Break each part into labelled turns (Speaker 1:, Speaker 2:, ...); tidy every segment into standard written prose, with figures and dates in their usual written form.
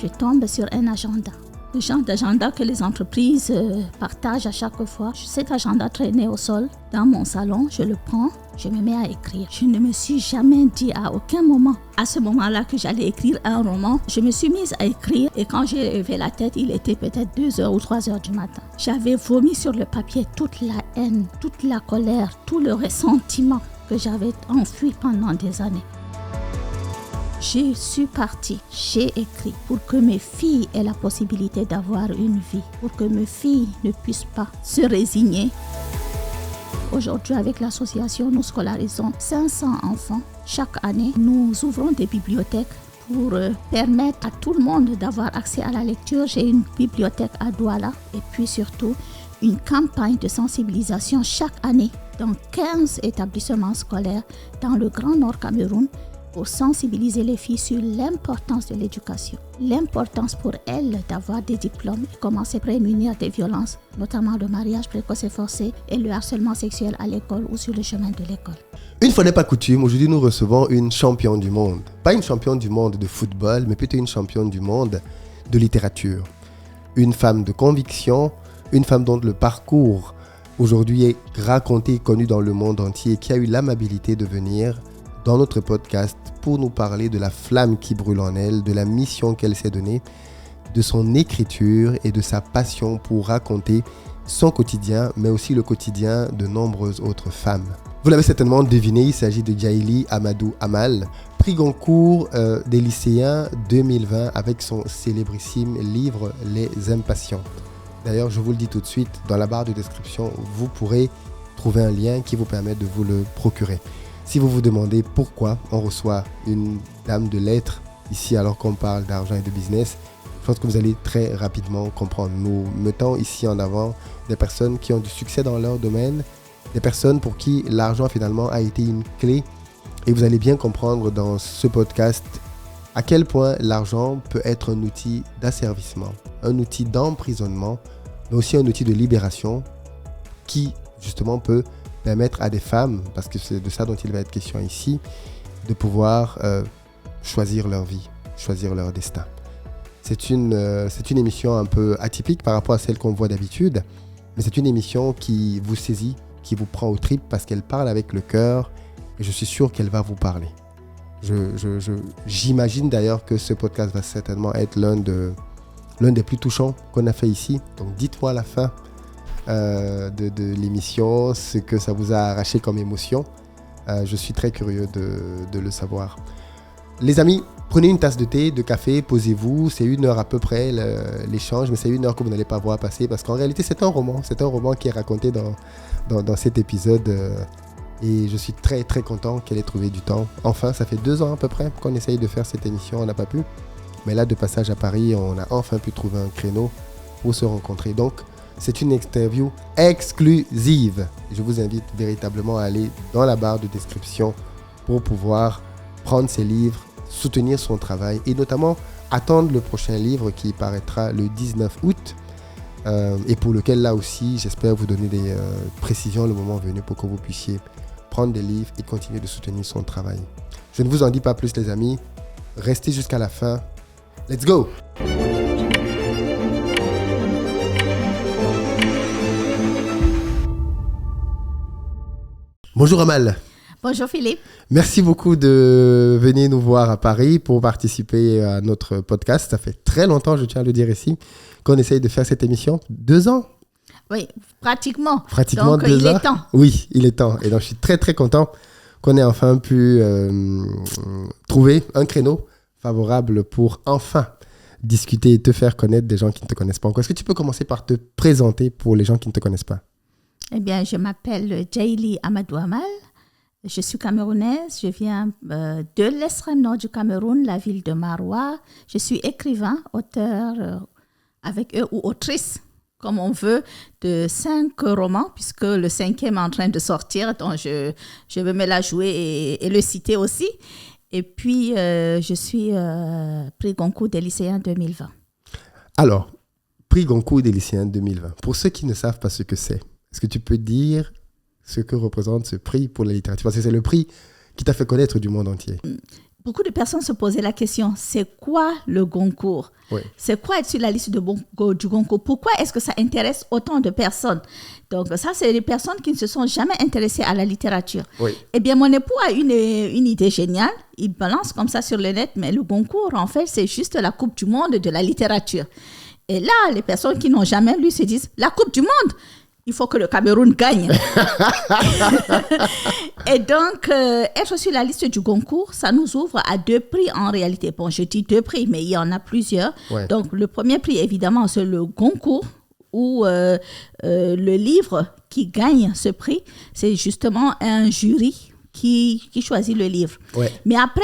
Speaker 1: je tombe sur un agenda. Le genre d'agenda que les entreprises partagent à chaque fois. Cet agenda traînait au sol dans mon salon, je le prends, je me mets à écrire. Je ne me suis jamais dit à aucun moment, à ce moment-là, que j'allais écrire un roman. Je me suis mise à écrire et quand j'ai levé la tête, il était peut-être 2h ou 3h du matin. J'avais vomi sur le papier toute la haine, toute la colère, tout le ressentiment que j'avais enfoui pendant des années. Je suis partie, j'ai écrit pour que mes filles aient la possibilité d'avoir une vie, pour que mes filles ne puissent pas se résigner. Aujourd'hui, avec l'association, nous scolarisons 500 enfants. Chaque année, nous ouvrons des bibliothèques pour permettre à tout le monde d'avoir accès à la lecture. J'ai une bibliothèque à Douala et puis surtout une campagne de sensibilisation chaque année dans 15 établissements scolaires dans le Grand Nord Cameroun pour sensibiliser les filles sur l'importance de l'éducation, l'importance pour elles d'avoir des diplômes et comment se prémunir des violences, notamment le mariage précoce et forcé et le harcèlement sexuel à l'école ou sur le chemin de l'école.
Speaker 2: Une fois n'est pas coutume, aujourd'hui nous recevons une championne du monde. Pas une championne du monde de football, mais plutôt une championne du monde de littérature. Une femme de conviction, une femme dont le parcours aujourd'hui est raconté et connu dans le monde entier et qui a eu l'amabilité de venir dans notre podcast pour nous parler de la flamme qui brûle en elle, de la mission qu'elle s'est donnée, de son écriture et de sa passion pour raconter son quotidien, mais aussi le quotidien de nombreuses autres femmes. Vous l'avez certainement deviné, il s'agit de Djaïli Amadou Amal, prix Goncourt des lycéens 2020 avec son célébrissime livre Les Impatientes. D'ailleurs, je vous le dis tout de suite, dans la barre de description, vous pourrez trouver un lien qui vous permet de vous le procurer. Si vous vous demandez pourquoi on reçoit une dame de lettres ici alors qu'on parle d'argent et de business, je pense que vous allez très rapidement comprendre. Nous mettons ici en avant des personnes qui ont du succès dans leur domaine, des personnes pour qui l'argent finalement a été une clé. Et vous allez bien comprendre dans ce podcast à quel point l'argent peut être un outil d'asservissement, un outil d'emprisonnement, mais aussi un outil de libération qui justement peut permettre à des femmes, parce que c'est de ça dont il va être question ici, de pouvoir choisir leur vie, choisir leur destin. C'est une émission un peu atypique par rapport à celle qu'on voit d'habitude, mais c'est une émission qui vous saisit, qui vous prend aux tripes parce qu'elle parle avec le cœur et je suis sûr qu'elle va vous parler. J'imagine d'ailleurs que ce podcast va certainement être l'un des plus touchants qu'on a fait ici. Donc dites-moi à la fin de l'émission ce que ça vous a arraché comme émotion. Je suis très curieux de le savoir. Les amis, prenez une tasse de thé, de café, posez-vous. C'est 1 heure à peu près l'échange, mais c'est 1 heure que vous n'allez pas voir passer parce qu'en réalité c'est un roman. C'est un roman qui est raconté dans cet épisode et je suis très très content qu'elle ait trouvé du temps. Enfin, ça fait 2 ans à peu près qu'on essaye de faire cette émission, on n'a pas pu. Mais là, de passage à Paris, on a enfin pu trouver un créneau pour se rencontrer. Donc, c'est une interview exclusive. Je vous invite véritablement à aller dans la barre de description pour pouvoir prendre ses livres, soutenir son travail et notamment attendre le prochain livre qui paraîtra le 19 août et pour lequel là aussi j'espère vous donner des précisions le moment venu pour que vous puissiez prendre des livres et continuer de soutenir son travail. Je ne vous en dis pas plus les amis, restez jusqu'à la fin. Let's go! Bonjour Amal.
Speaker 1: Bonjour Philippe.
Speaker 2: Merci beaucoup de venir nous voir à Paris pour participer à notre podcast. Ça fait très longtemps, je tiens à le dire ici, qu'on essaye de faire cette émission. 2 ans?
Speaker 1: Oui, pratiquement.
Speaker 2: Pratiquement
Speaker 1: donc,
Speaker 2: 2 ans.
Speaker 1: Il est temps.
Speaker 2: Oui, il est temps. Et donc, je suis très, très content qu'on ait enfin pu trouver un créneau favorable pour enfin discuter et te faire connaître des gens qui ne te connaissent pas encore. Est-ce que tu peux commencer par te présenter pour les gens qui ne te connaissent pas?
Speaker 1: Eh bien, je m'appelle Djaïli Amadou Amal. Je suis camerounaise. Je viens de l'extrême nord du Cameroun, la ville de Maroua. Je suis écrivain, auteur avec eux ou autrice, comme on veut, de 5 romans, puisque le 5e est en train de sortir, donc je vais me la jouer et le citer aussi. Et puis, je suis prix Goncourt des lycéens 2020.
Speaker 2: Alors, prix Goncourt des lycéens 2020. Pour ceux qui ne savent pas ce que c'est, est-ce que tu peux dire ce que représente ce prix pour la littérature? Parce que c'est le prix qui t'a fait connaître du monde entier.
Speaker 1: beaucoup de personnes se posaient la question, c'est quoi le Goncourt?
Speaker 2: Oui.
Speaker 1: C'est quoi être sur la liste du Goncourt? Pourquoi est-ce que ça intéresse autant de personnes? Donc ça, c'est les personnes qui ne se sont jamais intéressées à la littérature.
Speaker 2: Oui.
Speaker 1: Eh bien, mon époux a une idée géniale. Il balance comme ça sur le net, mais le Goncourt, en fait, c'est juste la Coupe du Monde de la littérature. Et là, les personnes qui n'ont jamais lu se disent, la Coupe du Monde, il faut que le Cameroun gagne. Et donc, être sur la liste du Goncourt, ça nous ouvre à 2 prix en réalité. Bon, je dis 2 prix, mais il y en a plusieurs.
Speaker 2: Ouais.
Speaker 1: Donc, le premier prix, évidemment, c'est le Goncourt, où le livre qui gagne ce prix, c'est justement un jury qui choisit le livre.
Speaker 2: Ouais.
Speaker 1: Mais après,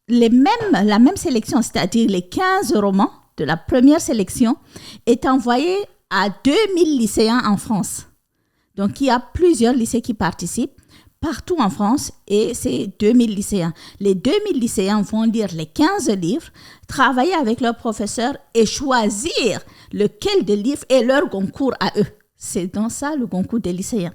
Speaker 1: la même sélection, c'est-à-dire les 15 romans de la première sélection, est envoyée à 2000 lycéens en France. Donc, il y a plusieurs lycées qui participent partout en France et c'est 2000 lycéens. Les 2000 lycéens vont lire les 15 livres, travailler avec leurs professeurs et choisir lequel des livres est leur concours à eux. C'est dans ça le concours des lycéens.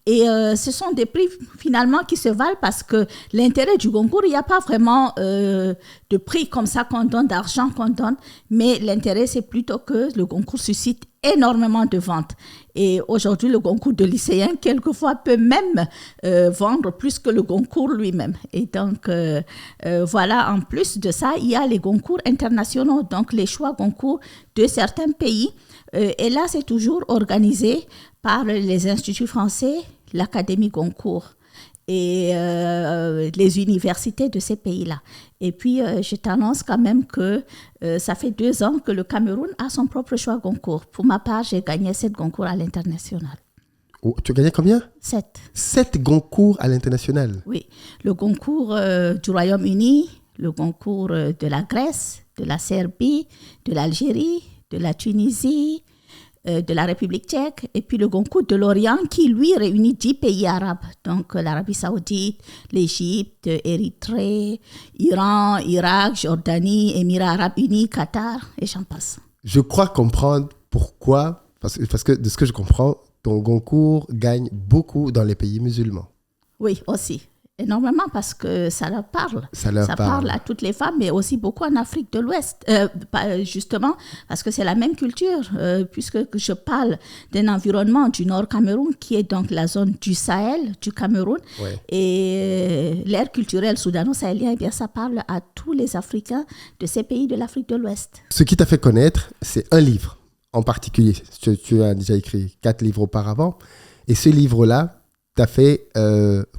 Speaker 1: Et ce sont des prix finalement qui se valent parce que l'intérêt du concours, il n'y a pas vraiment de prix comme ça qu'on donne, d'argent qu'on donne, mais l'intérêt c'est plutôt que le concours suscite énormément de ventes. Et aujourd'hui, le concours de lycéens, quelquefois, peut même vendre plus que le concours lui-même. Et donc, voilà, en plus de ça, il y a les concours internationaux, donc les choix concours de certains pays. Et là, c'est toujours organisé par les instituts français, l'Académie Goncourt et les universités de ces pays-là. Et puis, je t'annonce quand même que ça fait 2 ans que le Cameroun a son propre choix Goncourt. Pour ma part, j'ai gagné 7 Goncourt à l'international.
Speaker 2: Oh, tu as gagné combien?
Speaker 1: 7.
Speaker 2: 7 Goncourt à l'international.
Speaker 1: Oui, le Goncourt du Royaume-Uni, le Goncourt de la Grèce, de la Serbie, de l'Algérie, de la Tunisie, de la République tchèque, et puis le Goncourt de l'Orient qui, lui, réunit 10 pays arabes. Donc, l'Arabie saoudite, l'Égypte, Érythrée, Iran, Irak, Jordanie, Émirats arabes unis, Qatar, et j'en passe.
Speaker 2: Je crois comprendre pourquoi, parce que de ce que je comprends, ton Goncourt gagne beaucoup dans les pays musulmans.
Speaker 1: Oui, aussi. Énormément parce que ça leur parle.
Speaker 2: Ça leur
Speaker 1: parle à toutes les femmes, mais aussi beaucoup en Afrique de l'Ouest. Justement, parce que c'est la même culture, puisque je parle d'un environnement du Nord Cameroun, qui est donc la zone du Sahel, du Cameroun.
Speaker 2: Ouais.
Speaker 1: Et l'ère culturelle soudano-sahélien, eh bien, ça parle à tous les Africains de ces pays de l'Afrique de l'Ouest.
Speaker 2: Ce qui t'a fait connaître, c'est un livre en particulier. Tu as déjà écrit 4 livres auparavant. Et ce livre-là t'a fait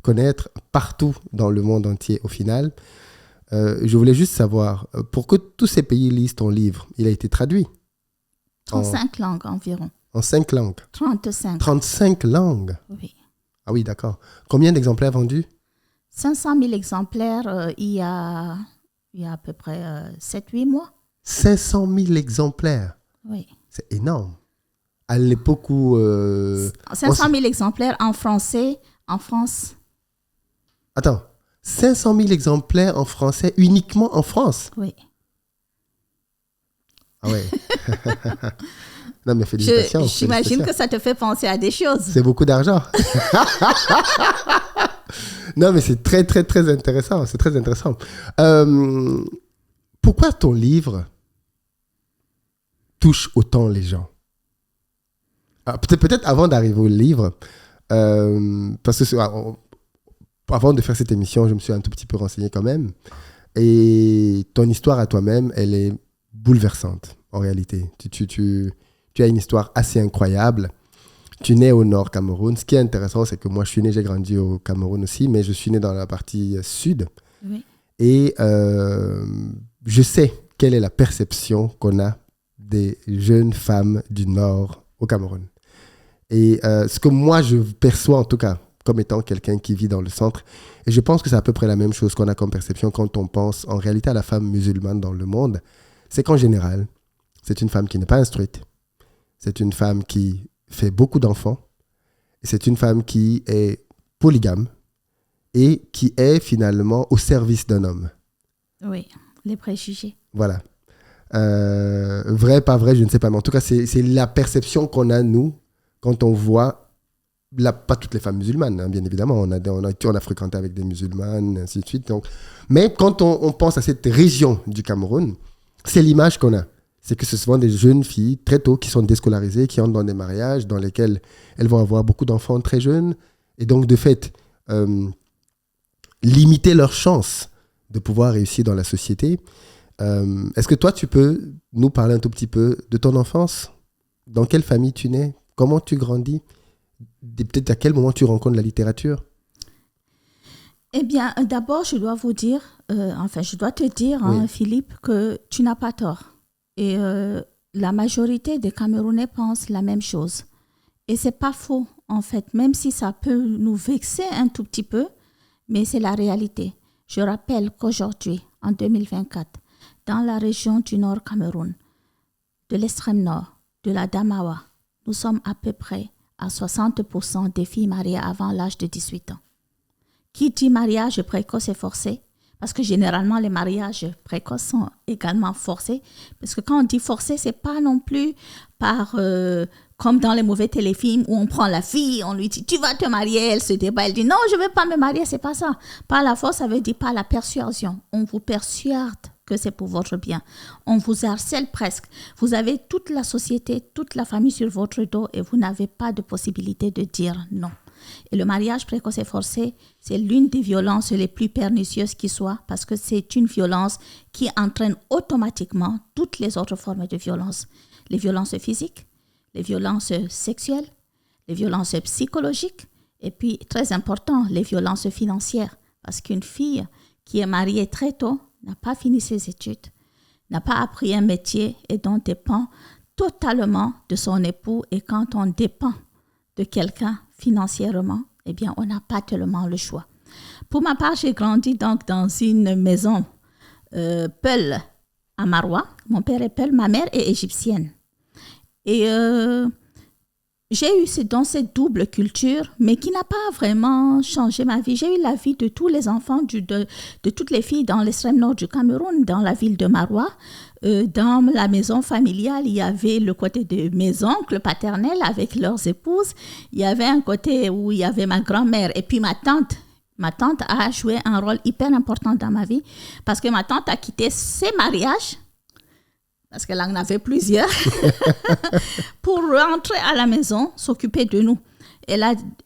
Speaker 2: connaître partout dans le monde entier au final. Je voulais juste savoir, pour que tous ces pays lisent ton livre, il a été traduit
Speaker 1: En 5 langues environ.
Speaker 2: En 5 langues
Speaker 1: 35.
Speaker 2: 35 langues?
Speaker 1: Oui.
Speaker 2: Ah oui, d'accord. Combien d'exemplaires vendus?
Speaker 1: 500 000 exemplaires il y a à peu près 7-8 mois.
Speaker 2: 500 000 exemplaires?
Speaker 1: Oui.
Speaker 2: C'est énorme. À l'époque où...
Speaker 1: 500 000 exemplaires en français, en France.
Speaker 2: Attends, 500 000 exemplaires en français, uniquement en France?
Speaker 1: Oui.
Speaker 2: Ah ouais. Non, mais félicitations.
Speaker 1: J'imagine que ça te fait penser à des choses.
Speaker 2: C'est beaucoup d'argent. Non, mais c'est très, très, très intéressant. C'est très intéressant. Pourquoi ton livre touche autant les gens? Peut-être avant d'arriver au livre, parce que avant de faire cette émission, je me suis un tout petit peu renseigné quand même. Et ton histoire à toi-même, elle est bouleversante en réalité. Tu as une histoire assez incroyable. Tu nais au Nord Cameroun. Ce qui est intéressant, c'est que moi, je suis né, j'ai grandi au Cameroun aussi, mais je suis né dans la partie sud.
Speaker 1: Oui.
Speaker 2: Et je sais quelle est la perception qu'on a des jeunes femmes du Nord au Cameroun. Et ce que moi, je perçois en tout cas, comme étant quelqu'un qui vit dans le centre, et je pense que c'est à peu près la même chose qu'on a comme perception quand on pense en réalité à la femme musulmane dans le monde, c'est qu'en général, c'est une femme qui n'est pas instruite, c'est une femme qui fait beaucoup d'enfants, et c'est une femme qui est polygame et qui est finalement au service d'un homme.
Speaker 1: Oui, les préjugés.
Speaker 2: Voilà. Vrai, pas vrai, je ne sais pas, mais en tout cas, c'est la perception qu'on a, nous, quand on voit pas toutes les femmes musulmanes, hein, bien évidemment. On a fréquenté avec des musulmanes, ainsi de suite. Donc, mais quand on pense à cette région du Cameroun, c'est l'image qu'on a. C'est que ce sont des jeunes filles très tôt qui sont déscolarisées, qui entrent dans des mariages dans lesquels elles vont avoir beaucoup d'enfants très jeunes. Et donc, de fait, limiter leurs chances de pouvoir réussir dans la société. Est-ce que toi, tu peux nous parler un tout petit peu de ton enfance? Dans quelle famille tu nais? Comment tu grandis? Peut-être à quel moment tu rencontres la littérature?
Speaker 1: Eh bien, d'abord, je dois vous dire, je dois te dire, oui. Philippe, que tu n'as pas tort. Et la majorité des Camerounais pensent la même chose. Et c'est pas faux, en fait, même si ça peut nous vexer un tout petit peu, mais c'est la réalité. Je rappelle qu'aujourd'hui, en 2024, dans la région du Nord Cameroun, de l'extrême nord, de la Damawa, nous sommes à peu près à 60% des filles mariées avant l'âge de 18 ans. Qui dit mariage précoce et forcé? Parce que généralement, les mariages précoces sont également forcés. Parce que quand on dit forcé, ce n'est pas non plus par, comme dans les mauvais téléfilms où on prend la fille, on lui dit « tu vas te marier », elle se débat, elle dit « non, je ne veux pas me marier », ce n'est pas ça. Par la force, ça veut dire par la persuasion. On vous persuade que c'est pour votre bien. On vous harcèle presque. Vous avez toute la société, toute la famille sur votre dos et vous n'avez pas de possibilité de dire non. Et le mariage précoce et forcé, c'est l'une des violences les plus pernicieuses qui soit parce que c'est une violence qui entraîne automatiquement toutes les autres formes de violence. Les violences physiques, les violences sexuelles, les violences psychologiques et puis, très important, les violences financières. Parce qu'une fille qui est mariée très tôt n'a pas fini ses études, n'a pas appris un métier et donc dépend totalement de son époux. Et quand on dépend de quelqu'un financièrement, eh bien, on n'a pas tellement le choix. Pour ma part, j'ai grandi donc dans une maison Peul à Marois. Mon père est Peul, ma mère est égyptienne. Et j'ai eu donc cette double culture, mais qui n'a pas vraiment changé ma vie. J'ai eu la vie de tous les enfants, de toutes les filles dans l'extrême nord du Cameroun, dans la ville de Marois. Dans la maison familiale, il y avait le côté de mes oncles paternels avec leurs épouses. Il y avait un côté où il y avait ma grand-mère et puis ma tante. Ma tante a joué un rôle hyper important dans ma vie parce que ma tante a quitté ses mariages, parce qu'elle en avait plusieurs, pour rentrer à la maison, s'occuper de nous. Elle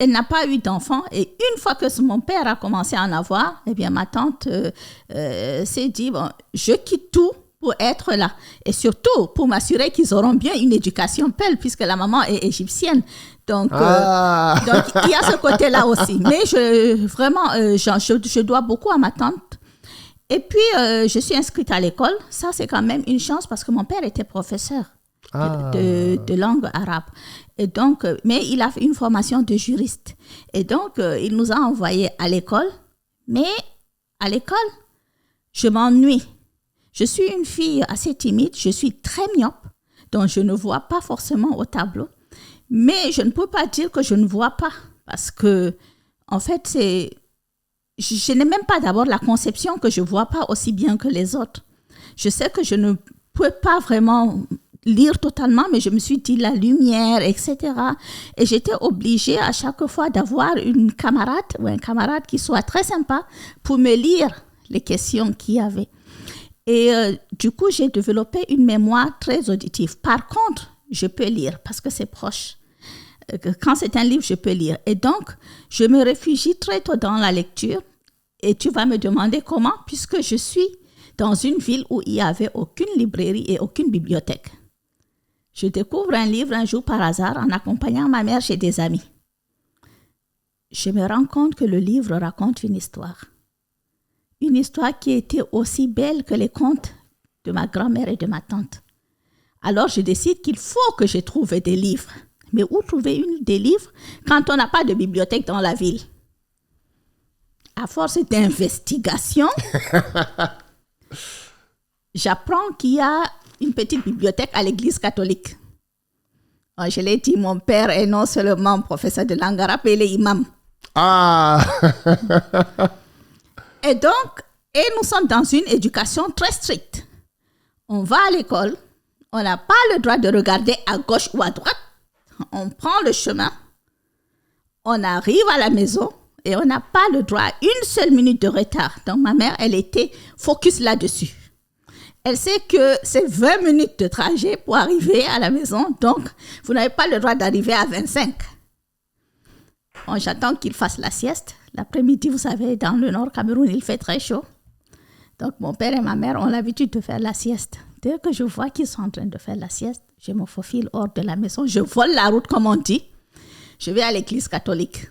Speaker 1: n'a pas eu d'enfants et une fois que mon père a commencé à en avoir, eh bien ma tante s'est dit, bon, je quitte tout pour être là. Et surtout, pour m'assurer qu'ils auront bien une éducation Peul, puisque la maman est égyptienne. Donc, donc il y a ce côté-là aussi. Mais je dois beaucoup à ma tante. Et puis, je suis inscrite à l'école. Ça, c'est quand même une chance parce que mon père était professeur de langue arabe. Et donc, mais il a fait une formation de juriste. Et donc, il nous a envoyés à l'école. Mais à l'école, je m'ennuie. Je suis une fille assez timide, je suis très myope, donc je ne vois pas forcément au tableau. Mais je ne peux pas dire que je ne vois pas, parce que, en fait, je n'ai même pas d'abord la conception que je ne vois pas aussi bien que les autres. Je sais que je ne peux pas vraiment lire totalement, mais je me suis dit la lumière, etc. Et j'étais obligée à chaque fois d'avoir une camarade ou un camarade qui soit très sympa pour me lire les questions qu'il y avait. Et du coup, j'ai développé une mémoire très auditive. Par contre, je peux lire parce que c'est proche. Quand c'est un livre, je peux lire. Et donc, je me réfugie très tôt dans la lecture. Et tu vas me demander comment, puisque je suis dans une ville où il n'y avait aucune librairie et aucune bibliothèque. Je découvre un livre un jour par hasard en accompagnant ma mère chez des amis. Je me rends compte que le livre raconte une histoire. Une histoire qui était aussi belle que les contes de ma grand-mère et de ma tante. Alors, je décide qu'il faut que je trouve des livres. Mais où trouver des livres quand on n'a pas de bibliothèque dans la ville? À force d'investigation, j'apprends qu'il y a une petite bibliothèque à l'église catholique. Alors, je l'ai dit, mon père est non seulement professeur de langue arabe, il est imam.
Speaker 2: Ah.
Speaker 1: Et donc, nous sommes dans une éducation très stricte. On va à l'école, on n'a pas le droit de regarder à gauche ou à droite. On prend le chemin, On arrive à la maison et on n'a pas le droit à une seule minute de retard. Donc, ma mère, elle était focus là-dessus. Elle sait que c'est 20 minutes de trajet pour arriver à la maison. Donc, vous n'avez pas le droit d'arriver à 25. Bon, j'attends qu'il fasse la sieste. L'après-midi, vous savez, dans le nord Cameroun, il fait très chaud. Donc, mon père et ma mère ont l'habitude de faire la sieste. Dès que je vois qu'ils sont en train de faire la sieste, je me faufile hors de la maison. Je vole la route, comme on dit. Je vais à l'église catholique.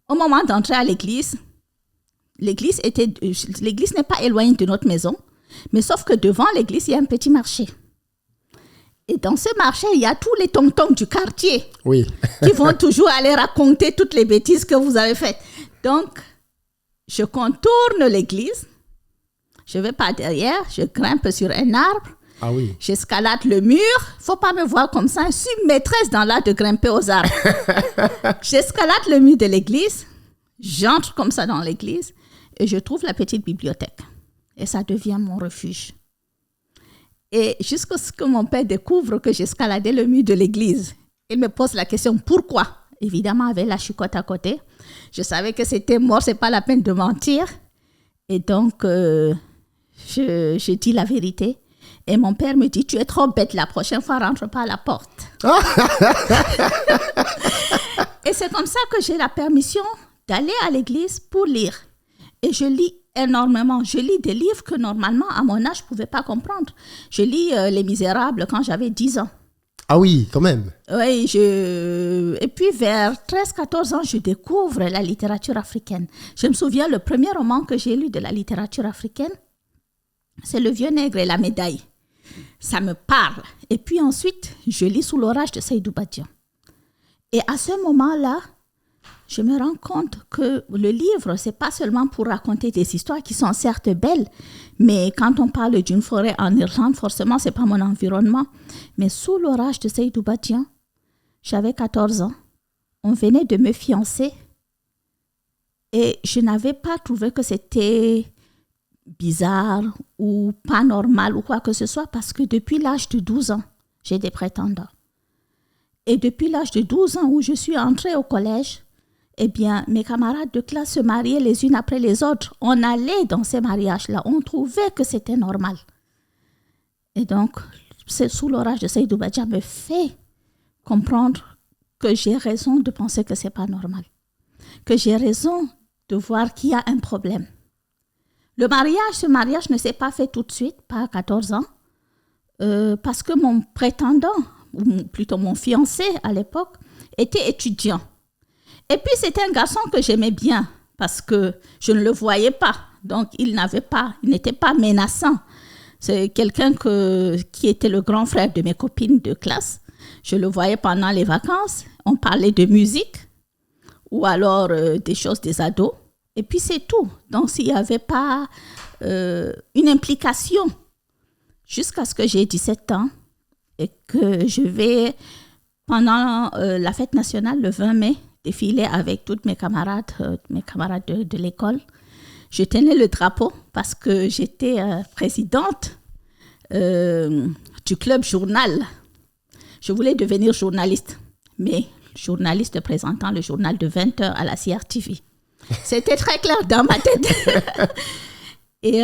Speaker 1: Au moment d'entrer à l'église, l'église n'est pas éloignée de notre maison, mais sauf que devant l'église, il y a un petit marché. Et dans ce marché, il y a tous les tontons du quartier qui vont toujours aller raconter toutes les bêtises que vous avez faites. Donc, je contourne l'église, je vais par derrière, je grimpe sur un arbre, j'escalade le mur. Il ne faut pas me voir comme ça, je suis maîtresse dans l'art de grimper aux arbres. J'escalade le mur de l'église, j'entre comme ça dans l'église et je trouve la petite bibliothèque. Et ça devient mon refuge. Et jusqu'à ce que mon père découvre que j'escaladais le mur de l'église, il me pose la question, pourquoi? Évidemment, avec la chicotte à côté. Je savais que c'était mort, ce n'est pas la peine de mentir. Et donc, je dis la vérité. Et mon père me dit, tu es trop bête, la prochaine fois, rentre pas à la porte. Et c'est comme ça que j'ai la permission d'aller à l'église pour lire. Et je lis énormément. Je lis des livres que normalement, à mon âge, je ne pouvais pas comprendre. Je lis Les Misérables quand j'avais 10 ans.
Speaker 2: Ah oui, quand même.
Speaker 1: Oui, et puis vers 13-14 ans, je découvre la littérature africaine. Je me souviens, le premier roman que j'ai lu de la littérature africaine, c'est Le Vieux Nègre et la médaille. Ça me parle. Et puis ensuite, je lis Sous l'orage de Seydou Badian. Et à ce moment-là, je me rends compte que le livre, ce n'est pas seulement pour raconter des histoires qui sont certes belles, mais quand on parle d'une forêt en Irlande, forcément, ce n'est pas mon environnement. Mais Sous l'orage de Seydou Badian, j'avais 14 ans. On venait de me fiancer et je n'avais pas trouvé que c'était bizarre ou pas normal ou quoi que ce soit parce que depuis l'âge de 12 ans, j'ai des prétendants. Et depuis l'âge de 12 ans où je suis entrée au collège, eh bien, mes camarades de classe se mariaient les unes après les autres. On allait dans ces mariages-là. On trouvait que c'était normal. Et donc, c'est Sous l'orage de Seydou Badian me fait comprendre que j'ai raison de penser que ce n'est pas normal. Que j'ai raison de voir qu'il y a un problème. Ce mariage ne s'est pas fait tout de suite, pas à 14 ans, parce que mon prétendant, ou plutôt mon fiancé à l'époque, était étudiant. Et puis, c'était un garçon que j'aimais bien parce que je ne le voyais pas. Donc, il n'était pas menaçant. C'est quelqu'un qui était le grand frère de mes copines de classe. Je le voyais pendant les vacances. On parlait de musique ou alors des choses des ados. Et puis, c'est tout. Donc, s'il n'y avait pas une implication jusqu'à ce que j'ai 17 ans et que je vais, pendant la fête nationale, le 20 mai, défiler avec toutes mes camarades de l'école. Je tenais le drapeau parce que j'étais présidente du club journal. Je voulais devenir journaliste, mais journaliste présentant le journal de 20h à la CRTV. C'était très clair dans ma tête. Et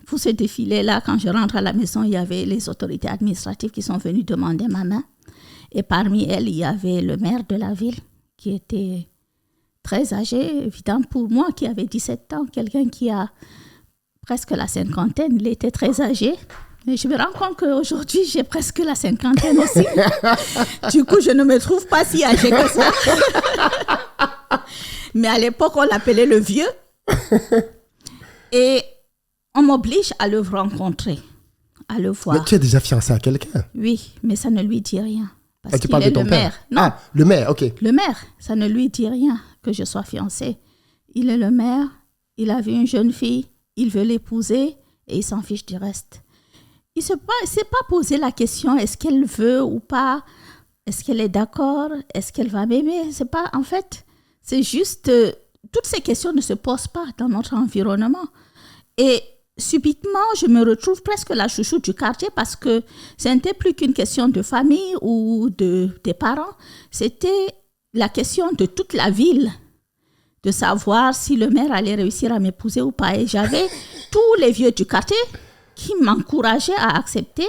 Speaker 1: pour ce défilé-là, quand je rentre à la maison, il y avait les autorités administratives qui sont venues demander ma main. Et parmi elles, il y avait le maire de la ville qui était très âgé, évidemment pour moi qui avait 17 ans, quelqu'un qui a presque la cinquantaine, il était très âgé. Mais je me rends compte qu'aujourd'hui, j'ai presque la cinquantaine aussi. Du coup, je ne me trouve pas si âgée que ça. Mais à l'époque, on l'appelait le vieux. Et on m'oblige à le rencontrer, à le voir.
Speaker 2: Mais tu es déjà fiancée à quelqu'un?
Speaker 1: Oui, mais ça ne lui dit rien. Parce
Speaker 2: tu
Speaker 1: qu'il
Speaker 2: parles
Speaker 1: est
Speaker 2: de ton
Speaker 1: le
Speaker 2: père?
Speaker 1: maire. Non.
Speaker 2: Ah, le maire, ok.
Speaker 1: Le maire, ça ne lui dit rien que je sois fiancée. Il est le maire, il a vu une jeune fille, il veut l'épouser et il s'en fiche du reste. Il ne s'est pas posé la question, est-ce qu'elle veut ou pas? Est-ce qu'elle est d'accord? Est-ce qu'elle va m'aimer? C'est pas, en fait, c'est juste, toutes ces questions ne se posent pas dans notre environnement. Et subitement, je me retrouve presque la chouchou du quartier parce que ce n'était plus qu'une question de famille ou des parents. C'était la question de toute la ville, de savoir si le maire allait réussir à m'épouser ou pas. Et j'avais tous les vieux du quartier qui m'encourageaient à accepter,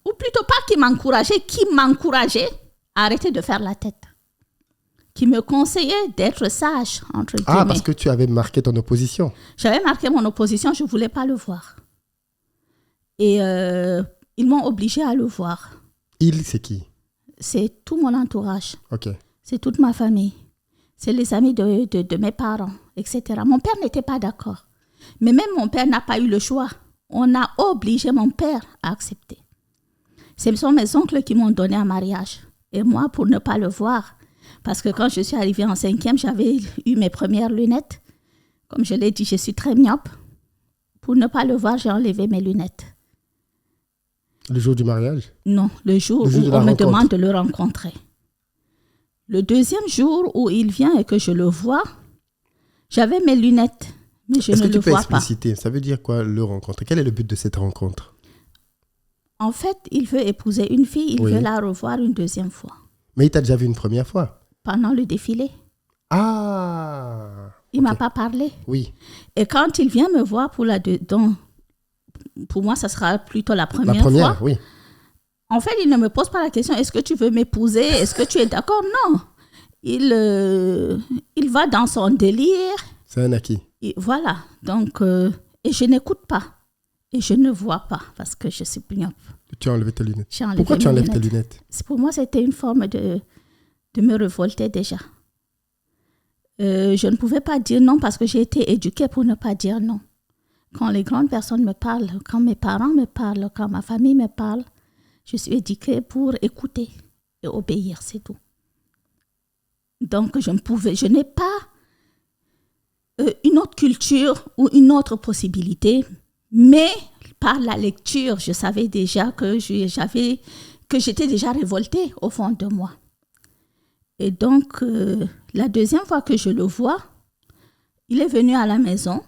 Speaker 1: ou plutôt pas qui m'encourageaient à arrêter de faire la tête, qui me conseillaient d'être sage, entre guillemets.
Speaker 2: Ah, parce que tu avais marqué ton opposition.
Speaker 1: J'avais marqué mon opposition, je ne voulais pas le voir. Et ils m'ont obligée à le voir.
Speaker 2: Il, c'est qui?
Speaker 1: C'est tout mon entourage.
Speaker 2: Ok.
Speaker 1: C'est toute ma famille. C'est les amis de mes parents, etc. Mon père n'était pas d'accord. Mais même mon père n'a pas eu le choix. On a obligé mon père à accepter. Ce sont mes oncles qui m'ont donné un mariage. Et moi, pour ne pas le voir, parce que quand je suis arrivée en 5e, j'avais eu mes premières lunettes. Comme je l'ai dit, je suis très myope. Pour ne pas le voir, j'ai enlevé mes lunettes.
Speaker 2: Le jour du mariage?
Speaker 1: Non, le jour où on me demande de le rencontrer. Le deuxième jour où il vient et que je le vois, j'avais mes lunettes, mais je ne le vois pas.
Speaker 2: Est-ce que tu peux expliciter? Ça veut dire quoi, le rencontrer? Quel est le but de cette rencontre?
Speaker 1: En fait, il veut épouser une fille, il veut la revoir une deuxième fois.
Speaker 2: Mais il t'a déjà vu une première fois?
Speaker 1: Pendant le défilé.
Speaker 2: Ah!
Speaker 1: Il ne m'a pas parlé.
Speaker 2: Oui.
Speaker 1: Et quand il vient me voir pour pour moi, ça sera plutôt la première fois.
Speaker 2: La première, oui.
Speaker 1: En fait, il ne me pose pas la question, est-ce que tu veux m'épouser? Est-ce que tu es d'accord? Non. Il va dans son délire.
Speaker 2: C'est un acquis.
Speaker 1: Et voilà. Donc, et je n'écoute pas. Et je ne vois pas parce que je suis myope.
Speaker 2: Tu as enlevé tes lunettes.
Speaker 1: Pourquoi
Speaker 2: tu enlèves tes lunettes?
Speaker 1: Pour moi, c'était une forme de me révolter déjà. Je ne pouvais pas dire non parce que j'ai été éduquée pour ne pas dire non. Quand les grandes personnes me parlent, quand mes parents me parlent, quand ma famille me parle, je suis éduquée pour écouter et obéir, c'est tout. Donc, je n'ai pas une autre culture ou une autre possibilité, mais par la lecture, je savais déjà que j'étais déjà révoltée au fond de moi. Et donc, la deuxième fois que je le vois, il est venu à la maison.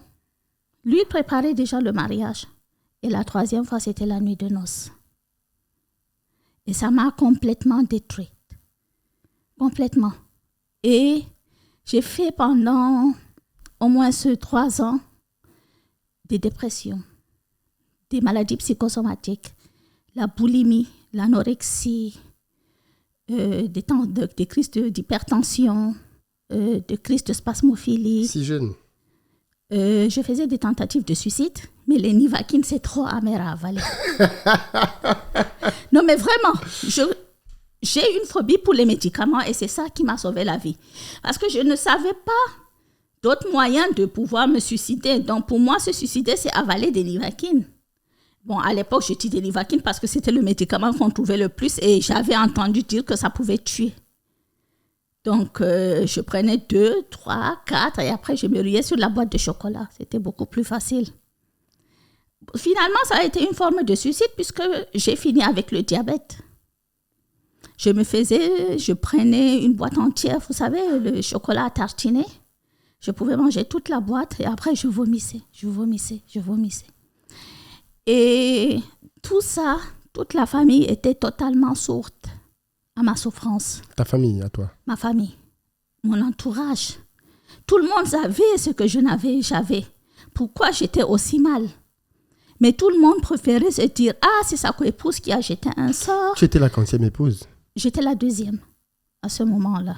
Speaker 1: Lui, il préparait déjà le mariage. Et la troisième fois, c'était la nuit de noces. Et ça m'a complètement détruite. Complètement. Et j'ai fait pendant au moins 3 ans des dépressions, des maladies psychosomatiques, la boulimie, l'anorexie, des crises d'hypertension, des crises de spasmophilie.
Speaker 2: Si jeune.
Speaker 1: Je faisais des tentatives de suicide, mais les Nivaquine, c'est trop amer à avaler. Non, mais vraiment, j'ai une phobie pour les médicaments et c'est ça qui m'a sauvé la vie. Parce que je ne savais pas d'autres moyens de pouvoir me suicider. Donc, pour moi, se suicider, c'est avaler des Nivaquine. Bon, à l'époque, j'ai dit des Nivaquine parce que c'était le médicament qu'on trouvait le plus et j'avais entendu dire que ça pouvait tuer. Donc, je prenais 2, 3, 4 et après, je me riais sur la boîte de chocolat. C'était beaucoup plus facile. Finalement, ça a été une forme de suicide puisque j'ai fini avec le diabète. Je prenais une boîte entière, vous savez, le chocolat à tartiner. Je pouvais manger toute la boîte et après, je vomissais. Et tout ça, toute la famille était totalement sourde à ma souffrance.
Speaker 2: Ta famille, à toi?
Speaker 1: Ma famille, mon entourage. Tout le monde savait ce que j'avais. Pourquoi j'étais aussi mal. Mais tout le monde préférait se dire « Ah, c'est sa coépouse qui a jeté un sort. »
Speaker 2: Tu étais la quantième épouse? J'étais
Speaker 1: la 2e à ce moment-là.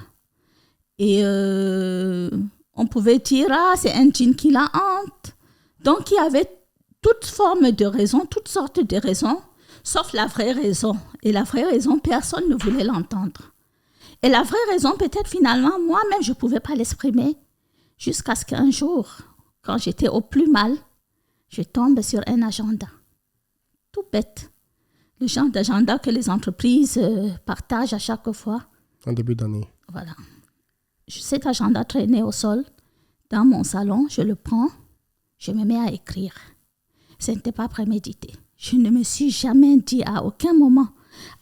Speaker 1: Et on pouvait dire « Ah, c'est un djinn qui la hante. » Donc, il y avait toutes formes de raisons, toutes sortes de raisons, sauf la vraie raison. Et la vraie raison, personne ne voulait l'entendre. Et la vraie raison, peut-être finalement, moi-même, je ne pouvais pas l'exprimer. Jusqu'à ce qu'un jour, quand j'étais au plus mal, je tombe sur un agenda. Tout bête. Le genre d'agenda que les entreprises partagent à chaque fois.
Speaker 2: En début d'année.
Speaker 1: Voilà. Cet agenda traînait au sol. Dans mon salon, je le prends. Je me mets à écrire. Ce n'était pas prémédité. Je ne me suis jamais dit à aucun moment,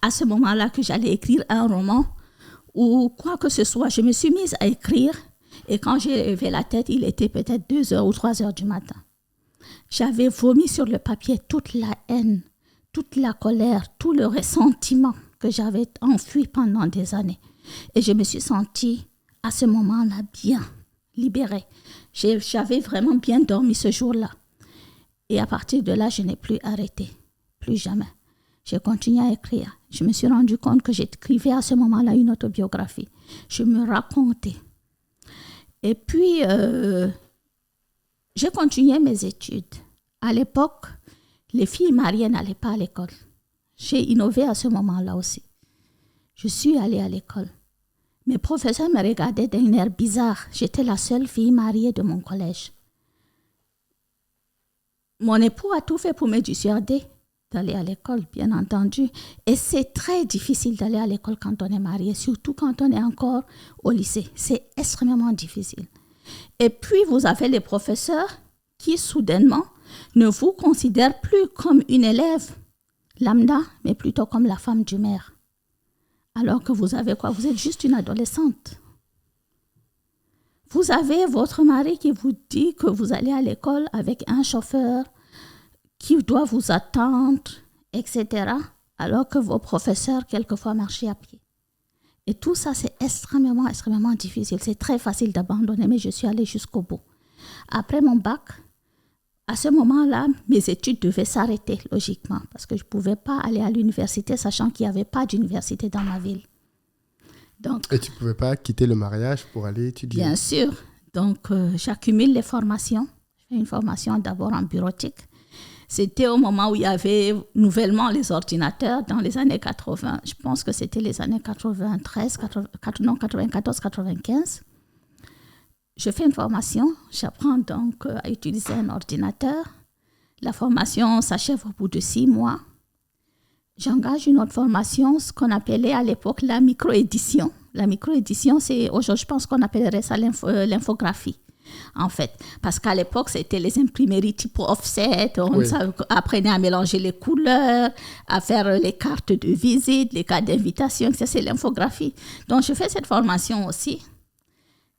Speaker 1: à ce moment-là, que j'allais écrire un roman ou quoi que ce soit. Je me suis mise à écrire et quand j'ai levé la tête, il était peut-être 2h ou 3h du matin. J'avais vomi sur le papier toute la haine, toute la colère, tout le ressentiment que j'avais enfui pendant des années. Et je me suis sentie à ce moment-là bien libérée. J'avais vraiment bien dormi ce jour-là. Et à partir de là, je n'ai plus arrêté, plus jamais. J'ai continué à écrire. Je me suis rendu compte que j'écrivais à ce moment-là une autobiographie. Je me racontais. Et puis, j'ai continué mes études. À l'époque, les filles mariées n'allaient pas à l'école. J'ai innové à ce moment-là aussi. Je suis allée à l'école. Mes professeurs me regardaient d'un air bizarre. J'étais la seule fille mariée de mon collège. Mon époux a tout fait pour me dissuader d'aller à l'école, bien entendu. Et c'est très difficile d'aller à l'école quand on est marié, surtout quand on est encore au lycée. C'est extrêmement difficile. Et puis, vous avez les professeurs qui, soudainement, ne vous considèrent plus comme une élève lambda, mais plutôt comme la femme du maire. Alors que vous avez quoi? Vous êtes juste une adolescente. Vous avez votre mari qui vous dit que vous allez à l'école avec un chauffeur qui doit vous attendre, etc. Alors que vos professeurs, quelquefois, marchaient à pied. Et tout ça, c'est extrêmement, extrêmement difficile. C'est très facile d'abandonner, mais je suis allée jusqu'au bout. Après mon bac, à ce moment-là, mes études devaient s'arrêter, logiquement, parce que je ne pouvais pas aller à l'université, sachant qu'il n'y avait pas d'université dans ma ville. Donc,
Speaker 2: et tu ne pouvais pas quitter le mariage pour aller étudier?
Speaker 1: Bien sûr. Donc, j'accumule les formations. Je fais une formation d'abord en bureautique. C'était au moment où il y avait nouvellement les ordinateurs, dans les années 80. Je pense que c'était les années 94, 95. Je fais une formation. J'apprends donc à utiliser un ordinateur. La formation s'achève au bout de 6 mois. J'engage une autre formation, ce qu'on appelait à l'époque la microédition. La microédition, c'est aujourd'hui, je pense qu'on appellerait ça l'infographie, en fait. Parce qu'à l'époque, c'était les imprimeries type offset. On apprenait à mélanger les couleurs, à faire les cartes de visite, les cartes d'invitation. Ça, c'est l'infographie. Donc, je fais cette formation aussi.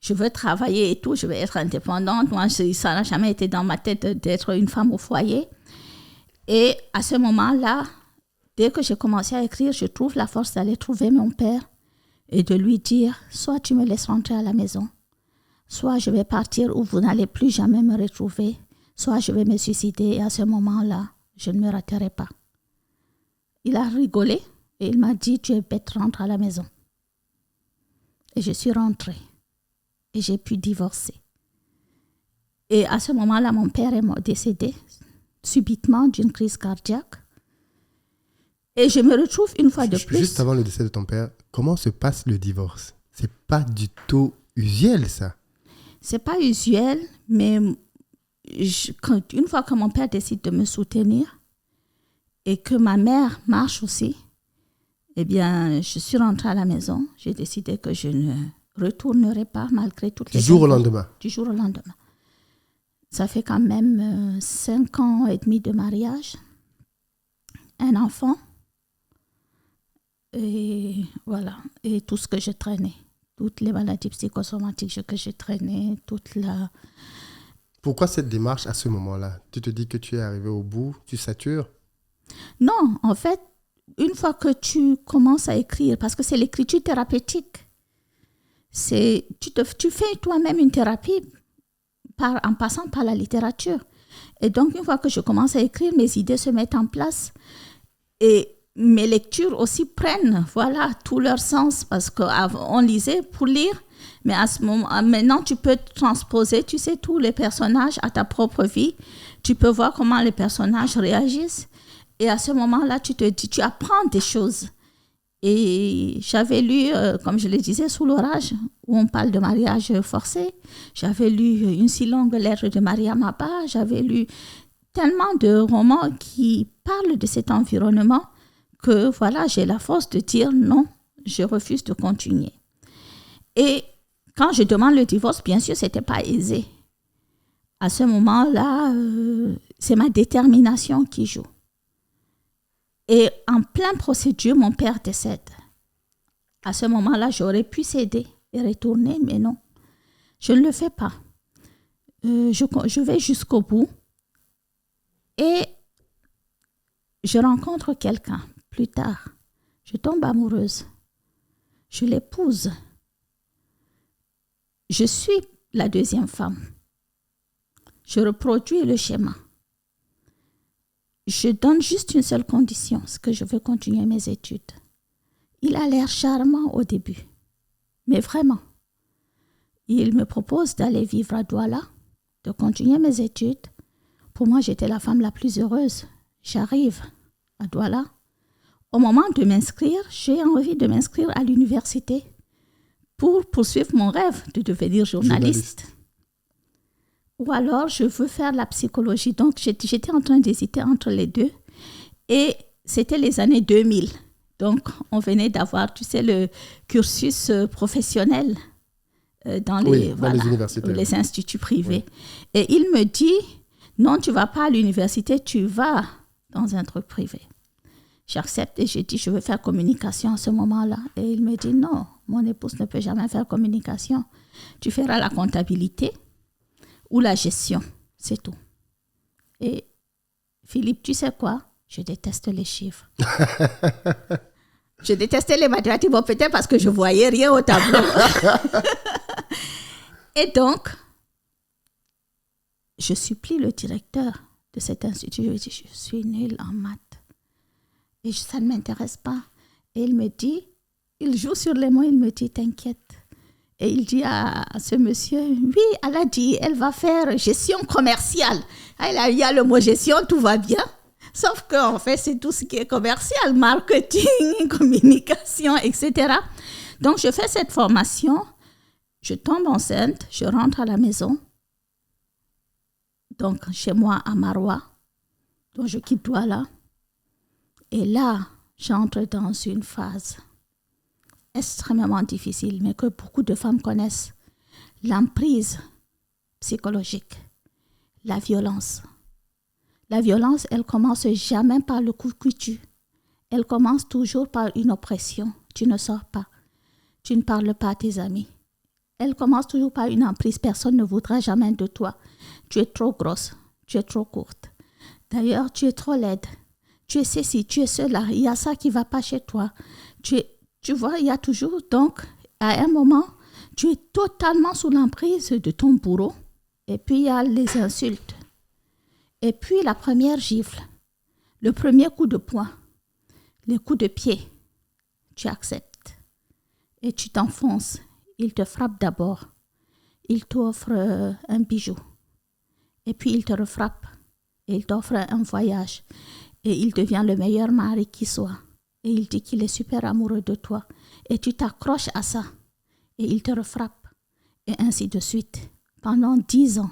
Speaker 1: Je veux travailler et tout, je veux être indépendante. Moi, ça n'a jamais été dans ma tête d'être une femme au foyer. Et à ce moment-là, dès que j'ai commencé à écrire, je trouve la force d'aller trouver mon père et de lui dire, soit tu me laisses rentrer à la maison, soit je vais partir où vous n'allez plus jamais me retrouver, soit je vais me suicider et à ce moment-là, je ne me raterai pas. Il a rigolé et il m'a dit, tu es bête, rentre à la maison. Et je suis rentrée et j'ai pu divorcer. Et à ce moment-là, mon père est décédé subitement d'une crise cardiaque. Et je me retrouve une fois de plus.
Speaker 2: Juste avant le décès de ton père, comment se passe le divorce? C'est pas du tout usuel, ça.
Speaker 1: C'est pas usuel, mais une fois que mon père décide de me soutenir et que ma mère marche aussi, eh bien, je suis rentrée à la maison. J'ai décidé que je ne retournerai pas malgré toutes les...
Speaker 2: Du jour au lendemain?
Speaker 1: Du jour au lendemain. Ça fait quand même 5 ans et demi de mariage. Un enfant. Et voilà, et tout ce que je traînais, toutes les maladies psychosomatiques que je traînais, toute la...
Speaker 2: Pourquoi cette démarche à ce moment-là? Tu te dis que tu es arrivé au bout, tu satures?
Speaker 1: Non, en fait, une fois que tu commences à écrire, parce que c'est l'écriture thérapeutique, tu fais toi-même une thérapie en passant par la littérature. Et donc, une fois que je commence à écrire, mes idées se mettent en place et mes lectures aussi prennent tout leur sens parce qu'on lisait pour lire, mais à ce moment, maintenant tu peux transposer, tu sais, tous les personnages à ta propre vie. Tu peux voir comment les personnages réagissent et à ce moment-là, tu te dis, tu apprends des choses. Et j'avais lu, comme je le disais, Sous l'orage, où on parle de mariage forcé. J'avais lu Une si longue lettre de Maria Mappa. J'avais lu tellement de romans qui parlent de cet environnement que j'ai la force de dire non, je refuse de continuer. Et quand je demande le divorce, bien sûr, ce n'était pas aisé. À ce moment-là, c'est ma détermination qui joue. Et en pleine procédure, mon père décède. À ce moment-là, j'aurais pu céder et retourner, mais non, je ne le fais pas. Je vais jusqu'au bout et je rencontre quelqu'un. Plus tard, Je tombe amoureuse. Je l'épouse. Je suis la deuxième femme. Je reproduis le schéma. Je donne juste une seule condition, c'est que je veux continuer mes études. Il a l'air charmant au début, mais vraiment. Il me propose d'aller vivre à Douala, de continuer mes études. Pour moi, j'étais la femme la plus heureuse. J'arrive à Douala. Au moment de m'inscrire, j'ai envie de m'inscrire à l'université pour poursuivre mon rêve de devenir journaliste. Ou alors, je veux faire la psychologie. Donc, j'étais en train d'hésiter entre les deux. Et c'était les années 2000. Donc, on venait d'avoir, tu sais, le cursus professionnel dans les instituts privés. Oui. Et il me dit, non, tu ne vas pas à l'université, tu vas dans un truc privé. J'accepte et j'ai dit, je veux faire communication à ce moment-là. Et il me dit, non, mon épouse ne peut jamais faire communication. Tu feras la comptabilité ou la gestion, c'est tout. Et Philippe, tu sais quoi? Je déteste les chiffres. Je détestais les mathématiques, bon, peut-être parce que je ne voyais rien au tableau. Et donc, je supplie le directeur de cet institut. Je lui dis, je suis nulle en maths. Et ça ne m'intéresse pas. Et il me dit, il joue sur les mots, il me dit, t'inquiète. Et il dit à ce monsieur, oui, elle a dit, elle va faire gestion commerciale. Il y a le mot gestion, tout va bien. Sauf qu'en fait, c'est tout ce qui est commercial, marketing, communication, etc. Donc, je fais cette formation, je tombe enceinte, je rentre à la maison, donc chez moi à Maroua, donc je quitte Douala. Et là, j'entre dans une phase extrêmement difficile, mais que beaucoup de femmes connaissent. L'emprise psychologique, la violence. La violence, elle commence jamais par le coup que tu. Elle commence toujours par une oppression. Tu ne sors pas. Tu ne parles pas à tes amis. Elle commence toujours par une emprise. Personne ne voudra jamais de toi. Tu es trop grosse. Tu es trop courte. D'ailleurs, tu es trop laide. Tu es ceci, tu es cela. Il y a ça qui ne va pas chez toi. Tu vois, il y a toujours, donc, à un moment, tu es totalement sous l'emprise de ton bourreau. Et puis, il y a les insultes. Et puis, la première gifle. Le premier coup de poing. Les coups de pied. Tu acceptes. Et tu t'enfonces. Il te frappe d'abord. Il t'offre un bijou. Et puis, il te refrappe. Et il t'offre un voyage. Et il devient le meilleur mari qui soit. Et il dit qu'il est super amoureux de toi. Et tu t'accroches à ça. Et il te refrappe. Et ainsi de suite. Pendant 10 ans,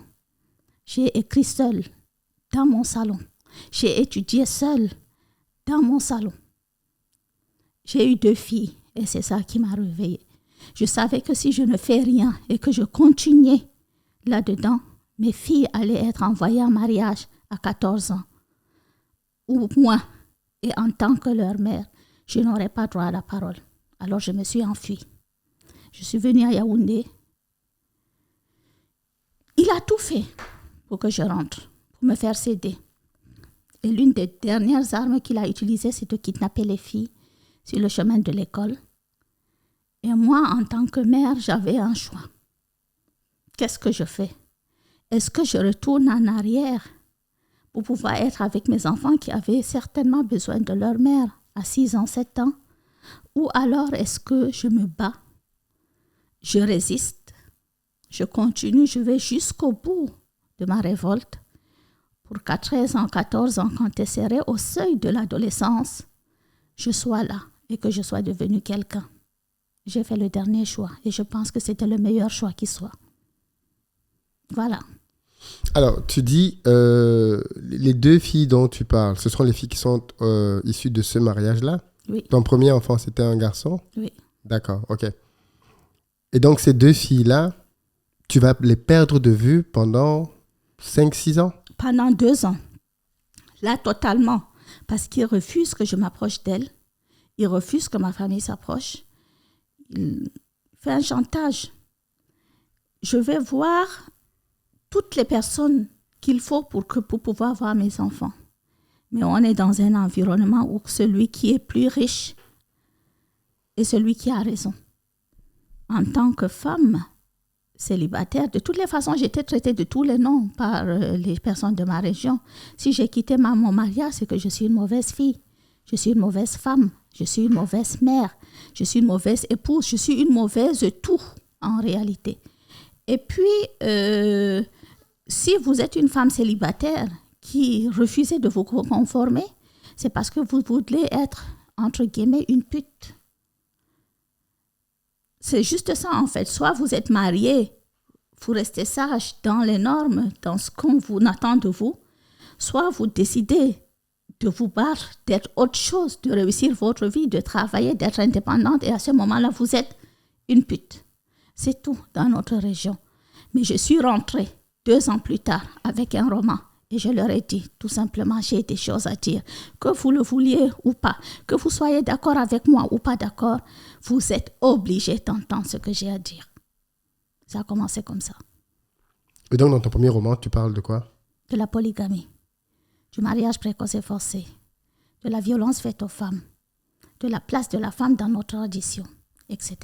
Speaker 1: j'ai écrit seule dans mon salon. J'ai étudié seule dans mon salon. J'ai eu 2 filles. Et c'est ça qui m'a réveillée. Je savais que si je ne fais rien et que je continuais là-dedans, mes filles allaient être envoyées en mariage à 14 ans. Ou moins. Et en tant que leur mère, je n'aurais pas droit à la parole. Alors je me suis enfuie. Je suis venue à Yaoundé. Il a tout fait pour que je rentre, pour me faire céder. Et l'une des dernières armes qu'il a utilisées, c'est de kidnapper les filles sur le chemin de l'école. Et moi, en tant que mère, j'avais un choix. Qu'est-ce que je fais? Est-ce que je retourne en arrière pour pouvoir être avec mes enfants qui avaient certainement besoin de leur mère à 6 ans, 7 ans? Ou alors est-ce que je me bats? Je résiste. Je continue, je vais jusqu'au bout de ma révolte pour qu'à 13 ans, 14 ans, quand tu serai au seuil de l'adolescence, je sois là et que je sois devenue quelqu'un. J'ai fait le dernier choix et je pense que c'était le meilleur choix qui soit. Voilà.
Speaker 2: Alors, tu dis, les 2 filles dont tu parles, ce sont les filles qui sont issues de ce mariage-là?
Speaker 1: Oui.
Speaker 2: Ton premier enfant, c'était un garçon?
Speaker 1: Oui.
Speaker 2: D'accord, ok. Et donc, ces 2 filles-là, tu vas les perdre de vue pendant 5-6 ans?
Speaker 1: Pendant 2 ans. Là, totalement. Parce qu'ils refusent que je m'approche d'elle. Ils refusent que ma famille s'approche. Il fait un chantage. Je vais voir toutes les personnes qu'il faut pour pouvoir voir mes enfants. Mais on est dans un environnement où celui qui est plus riche est celui qui a raison. En tant que femme célibataire, de toutes les façons, j'étais traitée de tous les noms par les personnes de ma région. Si j'ai quitté mon mariage, c'est que je suis une mauvaise fille, je suis une mauvaise femme, je suis une mauvaise mère, je suis une mauvaise épouse, je suis une mauvaise tout en réalité. Et puis, si vous êtes une femme célibataire qui refusez de vous conformer, c'est parce que vous voulez être, entre guillemets, une pute. C'est juste ça, en fait. Soit vous êtes marié, vous restez sage dans les normes, dans ce qu'on attend de vous, soit vous décidez de vous battre, d'être autre chose, de réussir votre vie, de travailler, d'être indépendante, et à ce moment-là, vous êtes une pute. C'est tout dans notre région. Mais je suis rentrée 2 ans plus tard avec un roman. Et je leur ai dit, tout simplement, j'ai des choses à dire. Que vous le vouliez ou pas, que vous soyez d'accord avec moi ou pas d'accord, vous êtes obligés d'entendre ce que j'ai à dire. Ça a commencé comme ça.
Speaker 2: Et donc, dans ton premier roman, tu parles de quoi?
Speaker 1: De la polygamie, du mariage précoce et forcé, de la violence faite aux femmes, de la place de la femme dans notre tradition, etc.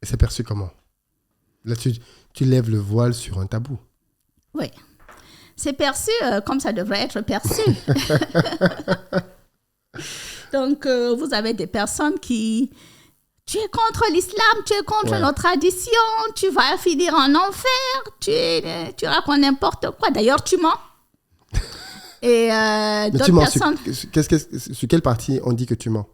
Speaker 2: Et c'est perçu comment? Là, tu lèves le voile sur un tabou.
Speaker 1: Oui. C'est perçu comme ça devrait être perçu. Donc, vous avez des personnes qui... Tu es contre l'islam, tu es contre nos traditions, tu vas finir en enfer, tu racontes n'importe quoi. D'ailleurs, tu mens. Et d'autres personnes...
Speaker 2: Sur quelle partie on dit que tu mens?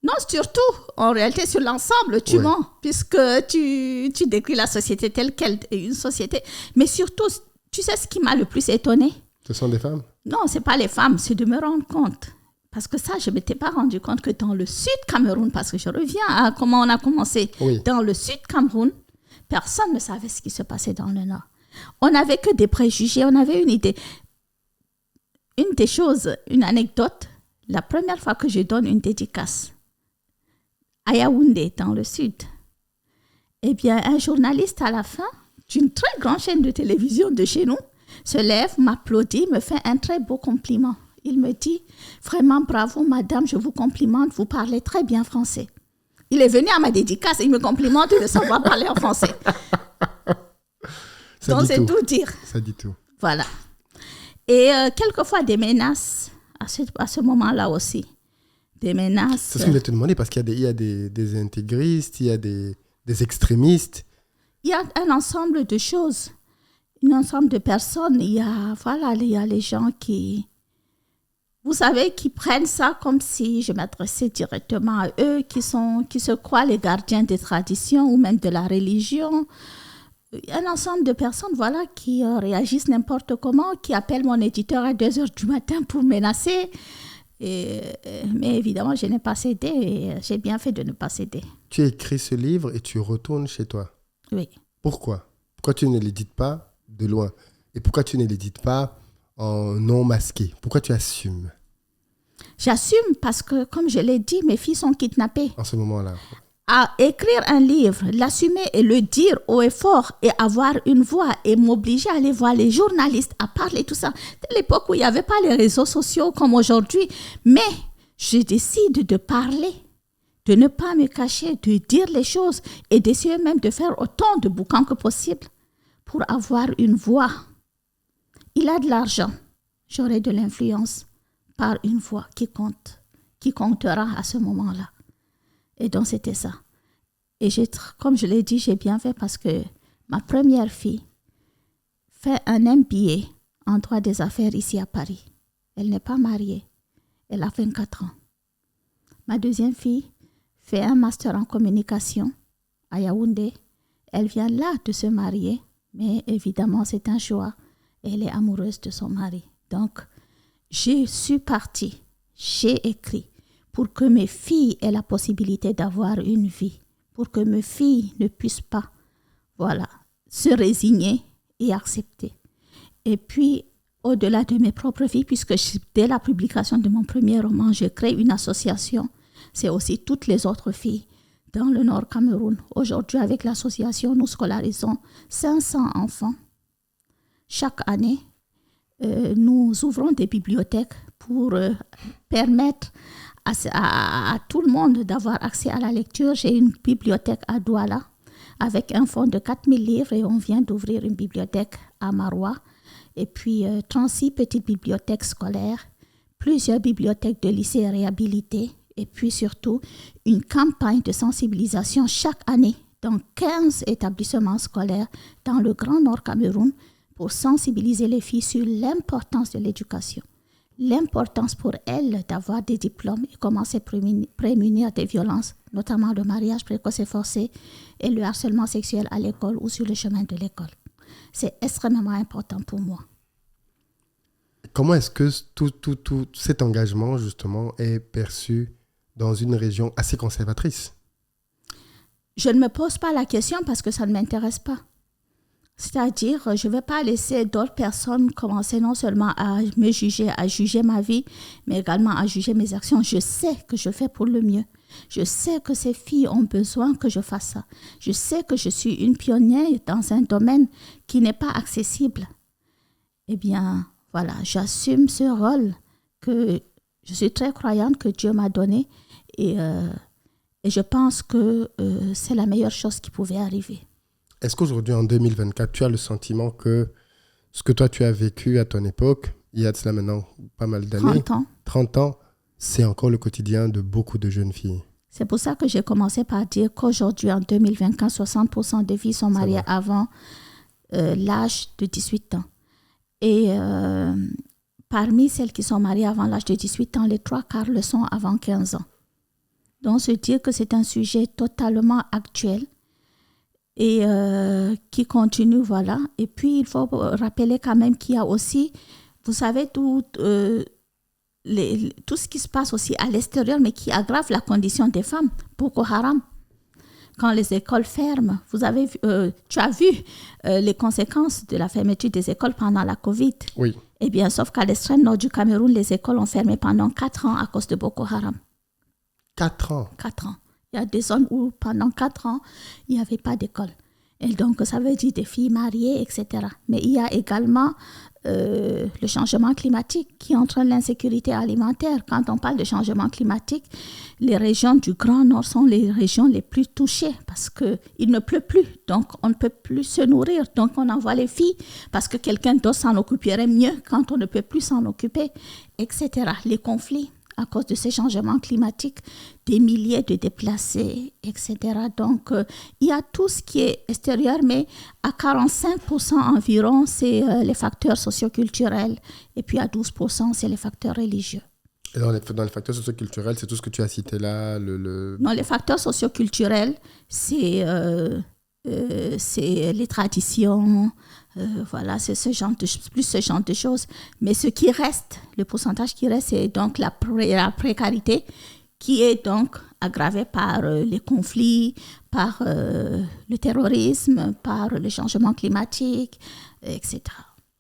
Speaker 1: Non, surtout, en réalité, sur l'ensemble, tu mens, puisque tu décris la société telle qu'elle est une société. Mais surtout... Tu sais ce qui m'a le plus étonnée?
Speaker 2: Ce sont des femmes?
Speaker 1: Non, ce n'est pas les femmes, c'est de me rendre compte. Parce que ça, je ne m'étais pas rendu compte que dans le sud Cameroun, parce que je reviens à comment on a commencé, dans le sud Cameroun, personne ne savait ce qui se passait dans le nord. On n'avait que des préjugés, on avait une idée. Une des choses, une anecdote, la première fois que je donne une dédicace à Yaoundé, dans le sud, eh bien, un journaliste à la fin, d'une très grande chaîne de télévision de chez nous, se lève, m'applaudit, me fait un très beau compliment. Il me dit, vraiment bravo madame, je vous complimente, vous parlez très bien français. Il est venu à ma dédicace et il me complimente de savoir parler en français. Donc c'est tout dire.
Speaker 2: Ça dit tout.
Speaker 1: Voilà. Et quelquefois des menaces, à ce moment-là aussi. Des menaces.
Speaker 2: C'est ce que je voulais te demander, parce qu'il y a des intégristes, il y a des extrémistes.
Speaker 1: Il y a un ensemble de choses, un ensemble de personnes. Il y a les gens qui, vous savez, qui prennent ça comme si je m'adressais directement à eux, qui se croient les gardiens des traditions ou même de la religion. Un ensemble de personnes, voilà, qui réagissent n'importe comment, qui appellent mon éditeur à 2h du matin pour menacer. Mais évidemment, je n'ai pas cédé et j'ai bien fait de ne pas céder.
Speaker 2: Tu écris ce livre et tu retournes chez toi.
Speaker 1: Oui.
Speaker 2: Pourquoi? Pourquoi tu ne l'édites pas de loin? Et pourquoi tu ne l'édites pas en non masqué? Pourquoi tu assumes?
Speaker 1: J'assume parce que, comme je l'ai dit, mes filles sont kidnappées.
Speaker 2: En ce moment-là.
Speaker 1: À écrire un livre, l'assumer et le dire haut et fort et avoir une voix et m'obliger à aller voir les journalistes, à parler, tout ça. C'était l'époque où il n'y avait pas les réseaux sociaux comme aujourd'hui. Mais je décide de parler, de ne pas me cacher, de dire les choses et d'essayer même de faire autant de bouquins que possible pour avoir une voix. Il a de l'argent, j'aurai de l'influence par une voix qui compte, qui comptera à ce moment-là. Et donc, c'était ça. Et comme je l'ai dit, j'ai bien fait parce que ma première fille fait un MBA en droit des affaires ici à Paris. Elle n'est pas mariée. Elle a 24 ans. Ma deuxième fille fait un master en communication à Yaoundé. Elle vient là de se marier, mais évidemment, c'est un choix. Elle est amoureuse de son mari. Donc, je suis partie, j'ai écrit pour que mes filles aient la possibilité d'avoir une vie, pour que mes filles ne puissent pas, se résigner et accepter. Et puis, au-delà de mes propres vies, puisque dès la publication de mon premier roman, je crée une association, c'est aussi toutes les autres filles dans le Nord Cameroun. Aujourd'hui, avec l'association, nous scolarisons 500 enfants. Chaque année, nous ouvrons des bibliothèques pour permettre à tout le monde d'avoir accès à la lecture. J'ai une bibliothèque à Douala avec un fonds de 4000 livres et on vient d'ouvrir une bibliothèque à Maroua. Et puis 36 petites bibliothèques scolaires, plusieurs bibliothèques de lycées réhabilités et puis surtout une campagne de sensibilisation chaque année dans 15 établissements scolaires dans le Grand Nord Cameroun pour sensibiliser les filles sur l'importance de l'éducation, l'importance pour elles d'avoir des diplômes et commencer à prémunir des violences, notamment le mariage précoce et forcé et le harcèlement sexuel à l'école ou sur le chemin de l'école. C'est extrêmement important pour moi.
Speaker 2: Comment est-ce que tout cet engagement, justement, est perçu dans une région assez conservatrice?
Speaker 1: Je ne me pose pas la question parce que ça ne m'intéresse pas. C'est-à-dire, je ne vais pas laisser d'autres personnes commencer non seulement à me juger, à juger ma vie, mais également à juger mes actions. Je sais que je fais pour le mieux. Je sais que ces filles ont besoin que je fasse ça. Je sais que je suis une pionnière dans un domaine qui n'est pas accessible. Eh bien, voilà, j'assume ce rôle que je suis très croyante que Dieu m'a donné et je pense que c'est la meilleure chose qui pouvait arriver.
Speaker 2: Est-ce qu'aujourd'hui, en 2024, tu as le sentiment que ce que toi, tu as vécu à ton époque, il y a de cela maintenant pas mal d'années, 30 ans, c'est encore le quotidien de beaucoup de jeunes filles?
Speaker 1: C'est pour ça que j'ai commencé par dire qu'aujourd'hui, en 2024, 60% des filles sont mariées avant l'âge de 18 ans. Et parmi celles qui sont mariées avant l'âge de 18 ans, les 3/4 le sont avant 15 ans. Donc, se dire que c'est un sujet totalement actuel et qui continue, voilà. Et puis, il faut rappeler quand même qu'il y a aussi, vous savez, tout ce qui se passe aussi à l'extérieur, mais qui aggrave la condition des femmes. Boko Haram, quand les écoles ferment, tu as vu les conséquences de la fermeture des écoles pendant la Covid.
Speaker 2: Oui.
Speaker 1: Eh bien, sauf qu'à l'extrême nord du Cameroun, les écoles ont fermé pendant 4 ans à cause de Boko Haram.
Speaker 2: 4 ans?
Speaker 1: 4 ans. Il y a des zones où pendant 4 ans, il n'y avait pas d'école. Et donc, ça veut dire des filles mariées, etc. Mais il y a également le changement climatique qui entraîne l'insécurité alimentaire. Quand on parle de changement climatique, les régions du Grand Nord sont les régions les plus touchées parce qu'il ne pleut plus. Donc, on ne peut plus se nourrir. Donc, on envoie les filles parce que quelqu'un d'autre s'en occuperait mieux quand on ne peut plus s'en occuper, etc. Les conflits à cause de ces changements climatiques, des milliers de déplacés, etc. Donc, il y a tout ce qui est extérieur, mais à 45% environ, c'est les facteurs socioculturels, et puis à 12%, c'est les facteurs religieux.
Speaker 2: Et dans les facteurs socioculturels, c'est tout ce que tu as cité là
Speaker 1: Non, les facteurs socioculturels, c'est les traditions, voilà, c'est ce genre de choses. Mais ce qui reste, le pourcentage qui reste, c'est donc la précarité qui est donc aggravée par les conflits, par le terrorisme, par le changement climatique, etc.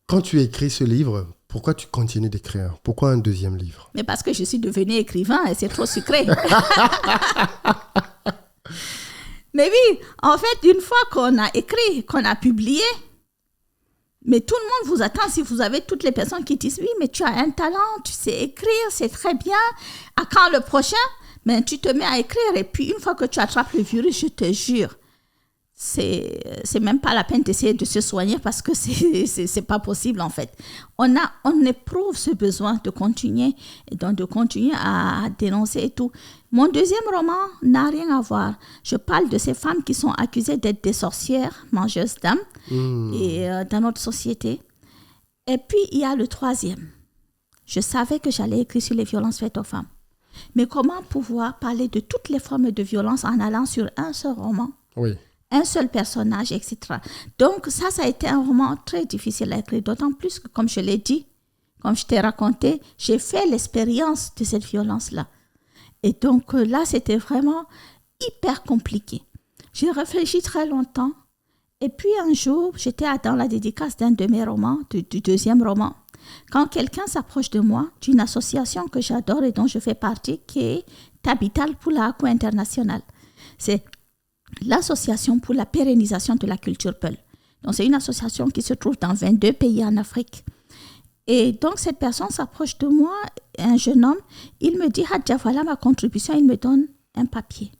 Speaker 2: Quand tu écris ce livre, pourquoi tu continues d'écrire? Pourquoi un deuxième livre?
Speaker 1: Mais parce que je suis devenue écrivain et c'est trop sucré. Mais oui, en fait, une fois qu'on a écrit, qu'on a publié, mais tout le monde vous attend. Si vous avez toutes les personnes qui disent « Oui, mais tu as un talent, tu sais écrire, c'est très bien. À quand le prochain ?» Mais tu te mets à écrire et puis une fois que tu attrapes le virus, je te jure, c'est même pas la peine d'essayer de se soigner parce que c'est pas possible en fait. On éprouve ce besoin de continuer et donc de continuer à dénoncer et tout. Mon deuxième roman n'a rien à voir. Je parle de ces femmes qui sont accusées d'être des sorcières, mangeuses d'âmes et dans notre société. Et puis il y a le troisième. Je savais que j'allais écrire sur les violences faites aux femmes. Mais comment pouvoir parler de toutes les formes de violence en allant sur un seul roman?
Speaker 2: Oui.
Speaker 1: Un seul personnage, etc. Donc, ça a été un roman très difficile à écrire, d'autant plus que, comme je l'ai dit, comme je t'ai raconté, j'ai fait l'expérience de cette violence-là. Et donc, là, c'était vraiment hyper compliqué. J'ai réfléchi très longtemps. Et puis, un jour, j'étais dans la dédicace d'un de mes romans, du deuxième roman, quand quelqu'un s'approche de moi, d'une association que j'adore et dont je fais partie, qui est Tabital pour la Aqua International. C'est l'association pour la pérennisation de la culture Peul. Donc, c'est une association qui se trouve dans 22 pays en Afrique. Et donc, cette personne s'approche de moi un jeune homme, il me dit, Hadja, voilà ma contribution, il me donne un papier.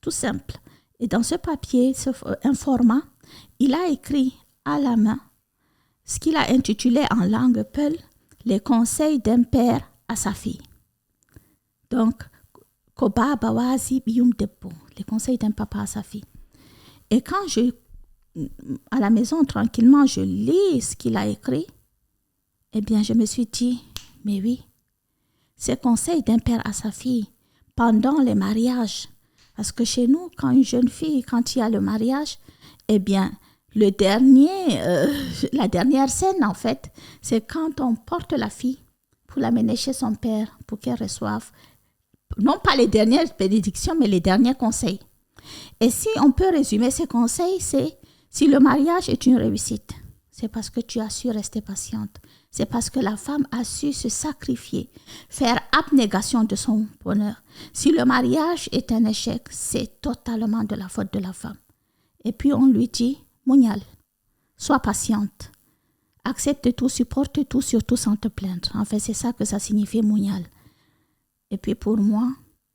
Speaker 1: Tout simple. Et dans ce papier, un format, il a écrit à la main ce qu'il a intitulé en langue peul « Les conseils d'un père à sa fille ». Donc, Koba Bawazi Biyum Deppo, les conseils d'un papa à sa fille. Et quand à la maison, tranquillement, je lis ce qu'il a écrit, eh bien, je me suis dit, mais oui, ces conseils d'un père à sa fille pendant les mariages. Parce que chez nous, quand une jeune fille, quand il y a le mariage, eh bien, la dernière scène, en fait, c'est quand on porte la fille pour l'amener chez son père, pour qu'elle reçoive, non pas les dernières bénédictions, mais les derniers conseils. Et si on peut résumer ces conseils, c'est si le mariage est une réussite, c'est parce que tu as su rester patiente. C'est parce que la femme a su se sacrifier, faire abnégation de son bonheur. Si le mariage est un échec, c'est totalement de la faute de la femme. Et puis on lui dit, Mounial, sois patiente. Accepte tout, supporte tout, surtout sans te plaindre. En fait, c'est ça que ça signifie Mounial. Et puis pour moi,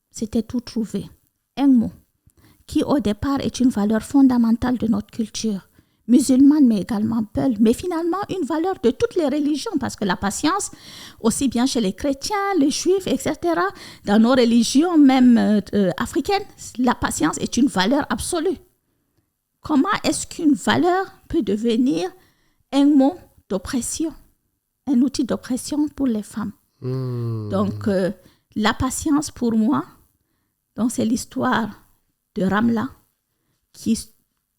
Speaker 1: c'était tout trouvé. Un mot qui au départ est une valeur fondamentale de notre culture, musulmane mais également peul, mais finalement une valeur de toutes les religions, parce que la patience, aussi bien chez les chrétiens, les juifs, etc., dans nos religions même africaines, la patience est une valeur absolue. Comment est-ce qu'une valeur peut devenir un mot d'oppression, un outil d'oppression pour les femmes? Donc, la patience pour moi, donc c'est l'histoire de Ramla qui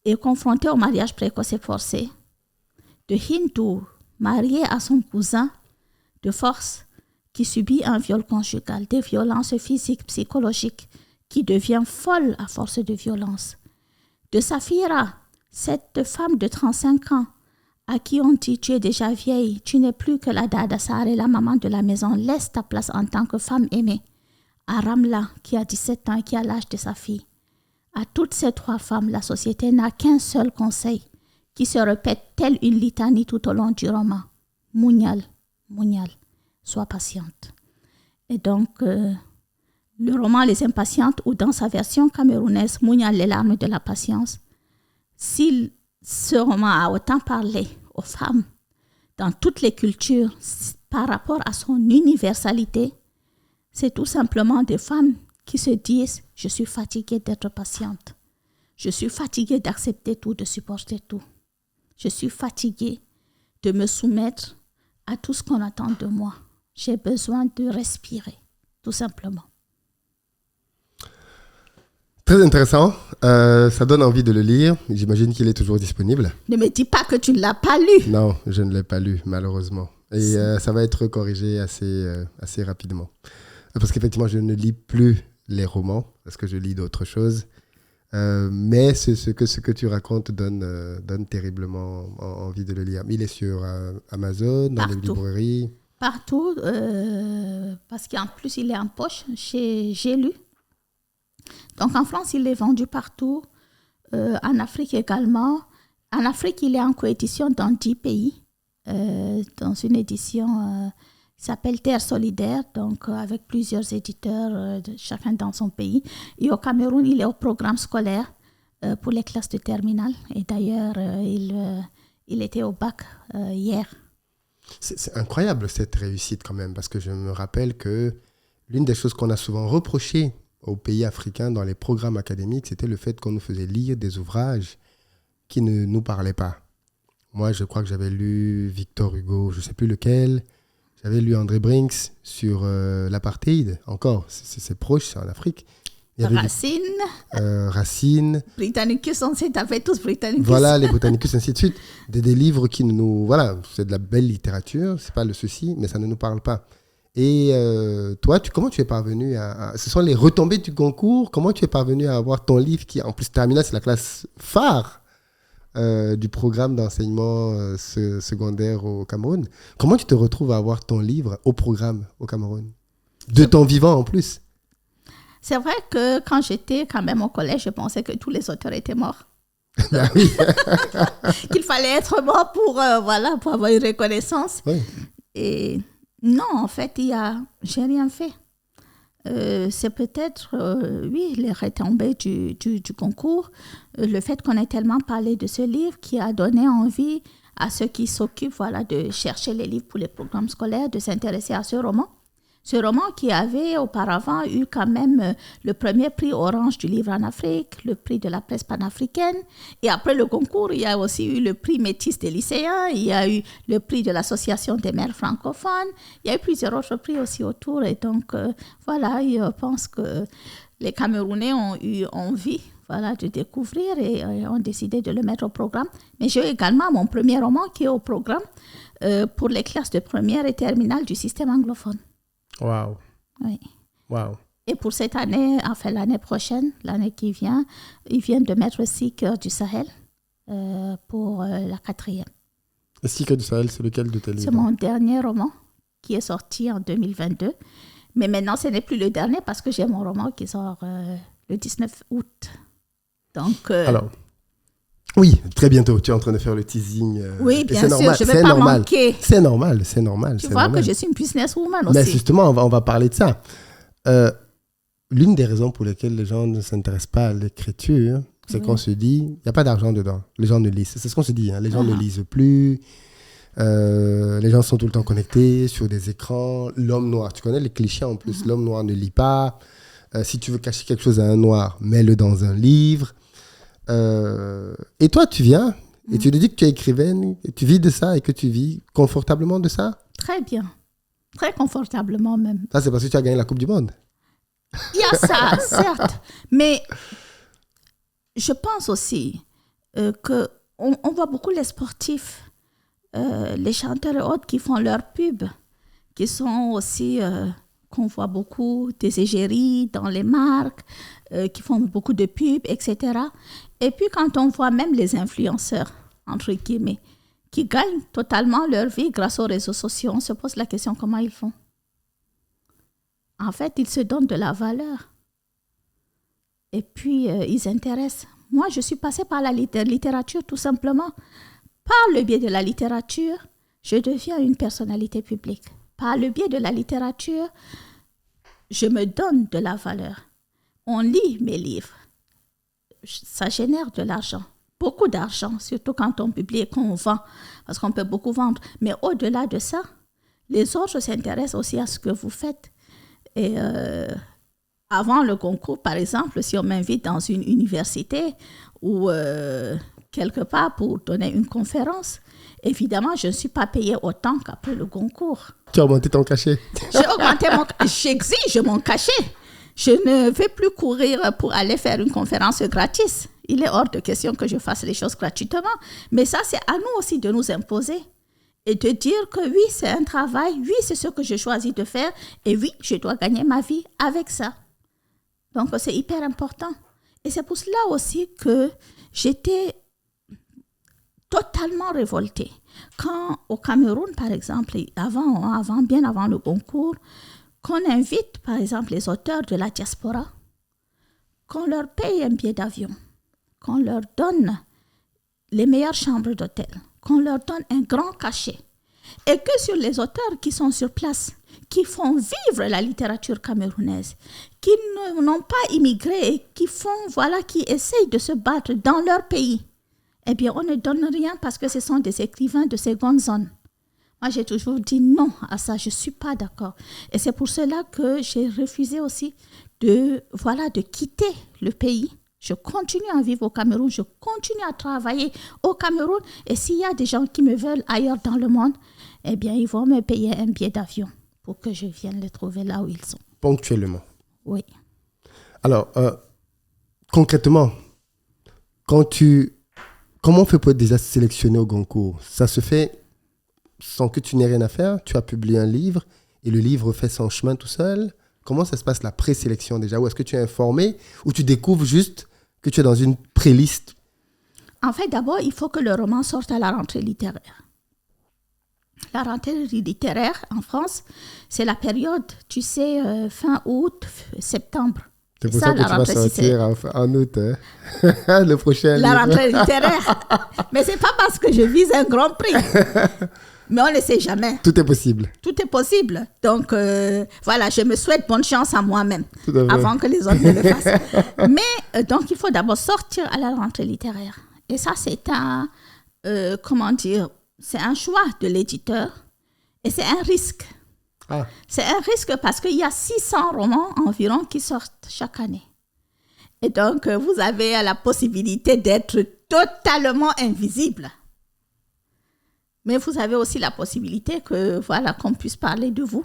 Speaker 1: est confrontée au mariage précoce et forcé, de Hindu marié à son cousin de force qui subit un viol conjugal, des violences physiques, psychologiques, qui devient folle à force de violence, de Safira, cette femme de 35 ans à qui on dit tu es déjà vieille, tu n'es plus que la Dada Saré, la maman de la maison, laisse ta place en tant que femme aimée, à Ramla qui a 17 ans et qui a l'âge de sa fille. À toutes ces trois femmes, la société n'a qu'un seul conseil qui se répète telle une litanie tout au long du roman. Mounial, Mounial, sois patiente. Et donc, le roman Les Impatientes, ou dans sa version camerounaise, Mounial, les larmes de la patience, si ce roman a autant parlé aux femmes dans toutes les cultures par rapport à son universalité, c'est tout simplement des femmes qui se disent « Je suis fatiguée d'être patiente. Je suis fatiguée d'accepter tout, de supporter tout. Je suis fatiguée de me soumettre à tout ce qu'on attend de moi. J'ai besoin de respirer, tout simplement. »
Speaker 2: Très intéressant. Ça donne envie de le lire. J'imagine qu'il est toujours disponible.
Speaker 1: Ne me dis pas que tu ne l'as pas lu.
Speaker 2: Non, je ne l'ai pas lu, malheureusement. Et ça va être corrigé assez rapidement. Parce qu'effectivement, je ne lis plus les romans, parce que je lis d'autres choses. Mais ce que tu racontes donne terriblement envie de le lire. Il est sur Amazon, dans les librairies.
Speaker 1: Partout, parce qu'en plus, il est en poche chez J'ai lu. Donc en France, il est vendu partout. En Afrique également. En Afrique, il est en coédition dans 10 pays. Dans une édition qui s'appelle Terre solidaire, donc avec plusieurs éditeurs, chacun dans son pays. Et au Cameroun, il est au programme scolaire pour les classes de terminale. Et d'ailleurs, il était au bac hier.
Speaker 2: C'est incroyable cette réussite quand même, parce que je me rappelle que l'une des choses qu'on a souvent reprochées aux pays africains dans les programmes académiques, c'était le fait qu'on nous faisait lire des ouvrages qui ne nous parlaient pas. Moi, je crois que j'avais lu Victor Hugo, je ne sais plus lequel. J'avais lu André Brinks sur l'apartheid, encore, c'est proche, c'est en Afrique.
Speaker 1: Racine.
Speaker 2: Racine.
Speaker 1: Britannicus, on sait, t'avais tous Britannicus.
Speaker 2: Voilà, les Britannicus, ainsi de suite. Des livres qui nous... Voilà, c'est de la belle littérature, c'est pas le souci, mais ça ne nous parle pas. Et toi, comment tu es parvenu à... Ce sont les retombées du concours. Comment tu es parvenu à avoir ton livre qui, en plus, terminal, c'est la classe phare du programme d'enseignement secondaire au Cameroun. Comment tu te retrouves à avoir ton livre au programme au Cameroun? De ton vivant, en plus.
Speaker 1: C'est vrai que quand j'étais quand même au collège, je pensais que tous les auteurs étaient morts.
Speaker 2: Ben oui.
Speaker 1: Qu'il fallait être mort pour avoir une reconnaissance.
Speaker 2: Oui.
Speaker 1: Et Non, en fait, j'ai rien fait. C'est peut-être, oui, les retombées du concours, le fait qu'on ait tellement parlé de ce livre qui a donné envie à ceux qui s'occupent de chercher les livres pour les programmes scolaires, de s'intéresser à ce roman. Ce roman qui avait auparavant eu quand même le premier prix Orange du livre en Afrique, le prix de la presse panafricaine. Et après le concours, il y a aussi eu le prix Métis des lycéens, il y a eu le prix de l'Association des mères francophones, il y a eu plusieurs autres prix aussi autour. Et donc, je pense que les Camerounais ont eu envie de découvrir et ont décidé de le mettre au programme. Mais j'ai également mon premier roman qui est au programme pour les classes de première et terminale du système anglophone.
Speaker 2: Wow.
Speaker 1: Oui.
Speaker 2: Wow.
Speaker 1: Et pour cette année, enfin l'année prochaine, l'année qui vient, ils viennent de mettre 6 cœurs du Sahel pour la 4e.
Speaker 2: Les 6 cœurs du Sahel, c'est lequel de tes livres?
Speaker 1: C'est mon dernier roman qui est sorti en 2022. Mais maintenant, ce n'est plus le dernier parce que j'ai mon roman qui sort le 19 août. Donc,
Speaker 2: alors, oui, très bientôt. Tu es en train de faire le teasing.
Speaker 1: Oui, bien sûr,
Speaker 2: normal,
Speaker 1: je ne vais pas manquer.
Speaker 2: C'est normal.
Speaker 1: Tu vois que je suis une businesswoman aussi.
Speaker 2: Mais justement, on va parler de ça. L'une des raisons pour lesquelles les gens ne s'intéressent pas à l'écriture, c'est qu'on se dit, il n'y a pas d'argent dedans. Les gens ne lisent. C'est ce qu'on se dit. Les gens ne lisent plus. Les gens sont tout le temps connectés sur des écrans. L'homme noir, tu connais les clichés en plus. L'homme noir ne lit pas. Si tu veux cacher quelque chose à un noir, mets-le dans un livre. Et toi, tu viens et tu te dis que tu es écrivaine, et tu vis de ça et que tu vis confortablement de ça?
Speaker 1: Très bien. Très confortablement même.
Speaker 2: Ça, c'est parce que tu as gagné la Coupe du Monde.
Speaker 1: Il y a ça, certes. Mais je pense aussi qu'on voit beaucoup les sportifs, les chanteurs et autres qui font leur pub, qui sont aussi, qu'on voit beaucoup, des égéries dans les marques, qui font beaucoup de pubs, etc. Et puis quand on voit même les influenceurs, entre guillemets, qui gagnent totalement leur vie grâce aux réseaux sociaux, on se pose la question comment ils font. En fait, ils se donnent de la valeur. Et puis, ils intéressent. Moi, je suis passée par la littérature tout simplement. Par le biais de la littérature, je deviens une personnalité publique. Par le biais de la littérature, je me donne de la valeur. On lit mes livres. Ça génère de l'argent. Beaucoup d'argent, surtout quand on publie et qu'on vend, parce qu'on peut beaucoup vendre. Mais au-delà de ça, les autres s'intéressent aussi à ce que vous faites. Et avant le concours, par exemple, si on m'invite dans une université ou quelque part pour donner une conférence, évidemment, je ne suis pas payée autant qu'après le concours.
Speaker 2: Tu as augmenté ton cachet.
Speaker 1: J'exige mon cachet. Je ne vais plus courir pour aller faire une conférence gratis. Il est hors de question que je fasse les choses gratuitement. Mais ça, c'est à nous aussi de nous imposer. Et de dire que oui, c'est un travail, oui, c'est ce que je choisis de faire, et oui, je dois gagner ma vie avec ça. Donc, c'est hyper important. Et c'est pour cela aussi que j'étais totalement révoltée. Quand au Cameroun, par exemple, bien avant le concours, qu'on invite, par exemple, les auteurs de la diaspora, qu'on leur paye un billet d'avion, qu'on leur donne les meilleures chambres d'hôtel, qu'on leur donne un grand cachet. Et que sur les auteurs qui sont sur place, qui font vivre la littérature camerounaise, qui n'ont pas immigré et qui essayent de se battre dans leur pays, eh bien, on ne donne rien parce que ce sont des écrivains de seconde zone. Moi, j'ai toujours dit non à ça, je ne suis pas d'accord. Et c'est pour cela que j'ai refusé aussi de quitter le pays. Je continue à vivre au Cameroun, je continue à travailler au Cameroun. Et s'il y a des gens qui me veulent ailleurs dans le monde, eh bien, ils vont me payer un billet d'avion pour que je vienne les trouver là où ils sont.
Speaker 2: Ponctuellement.
Speaker 1: Oui.
Speaker 2: Alors, concrètement, comment on fait pour être déjà sélectionné au Goncourt? Ça se fait sans que tu n'aies rien à faire? Tu as publié un livre et le livre fait son chemin tout seul? Comment ça se passe la présélection déjà? Ou est-ce que tu es informé ou tu découvres juste que tu es dans une préliste?
Speaker 1: En fait, d'abord, il faut que le roman sorte à la rentrée littéraire. La rentrée littéraire en France, c'est la période, tu sais, fin août, septembre.
Speaker 2: C'est pour ça que tu vas sortir en août, hein? Le prochain
Speaker 1: La
Speaker 2: livre.
Speaker 1: rentrée littéraire. Mais ce n'est pas parce que je vise un grand prix. Mais on ne sait jamais.
Speaker 2: Tout est possible.
Speaker 1: Tout est possible. Donc, voilà, je me souhaite bonne chance à moi-même
Speaker 2: Tout à fait.
Speaker 1: avant que les autres ne le fassent. Mais, donc, il faut d'abord sortir à la rentrée littéraire. Et ça, c'est un, c'est un choix de l'éditeur et c'est un risque.
Speaker 2: Ah.
Speaker 1: C'est un risque parce qu'il y a 600 romans environ qui sortent chaque année. Et donc, vous avez la possibilité d'être totalement invisible. Mais vous avez aussi la possibilité que, voilà, qu'on puisse parler de vous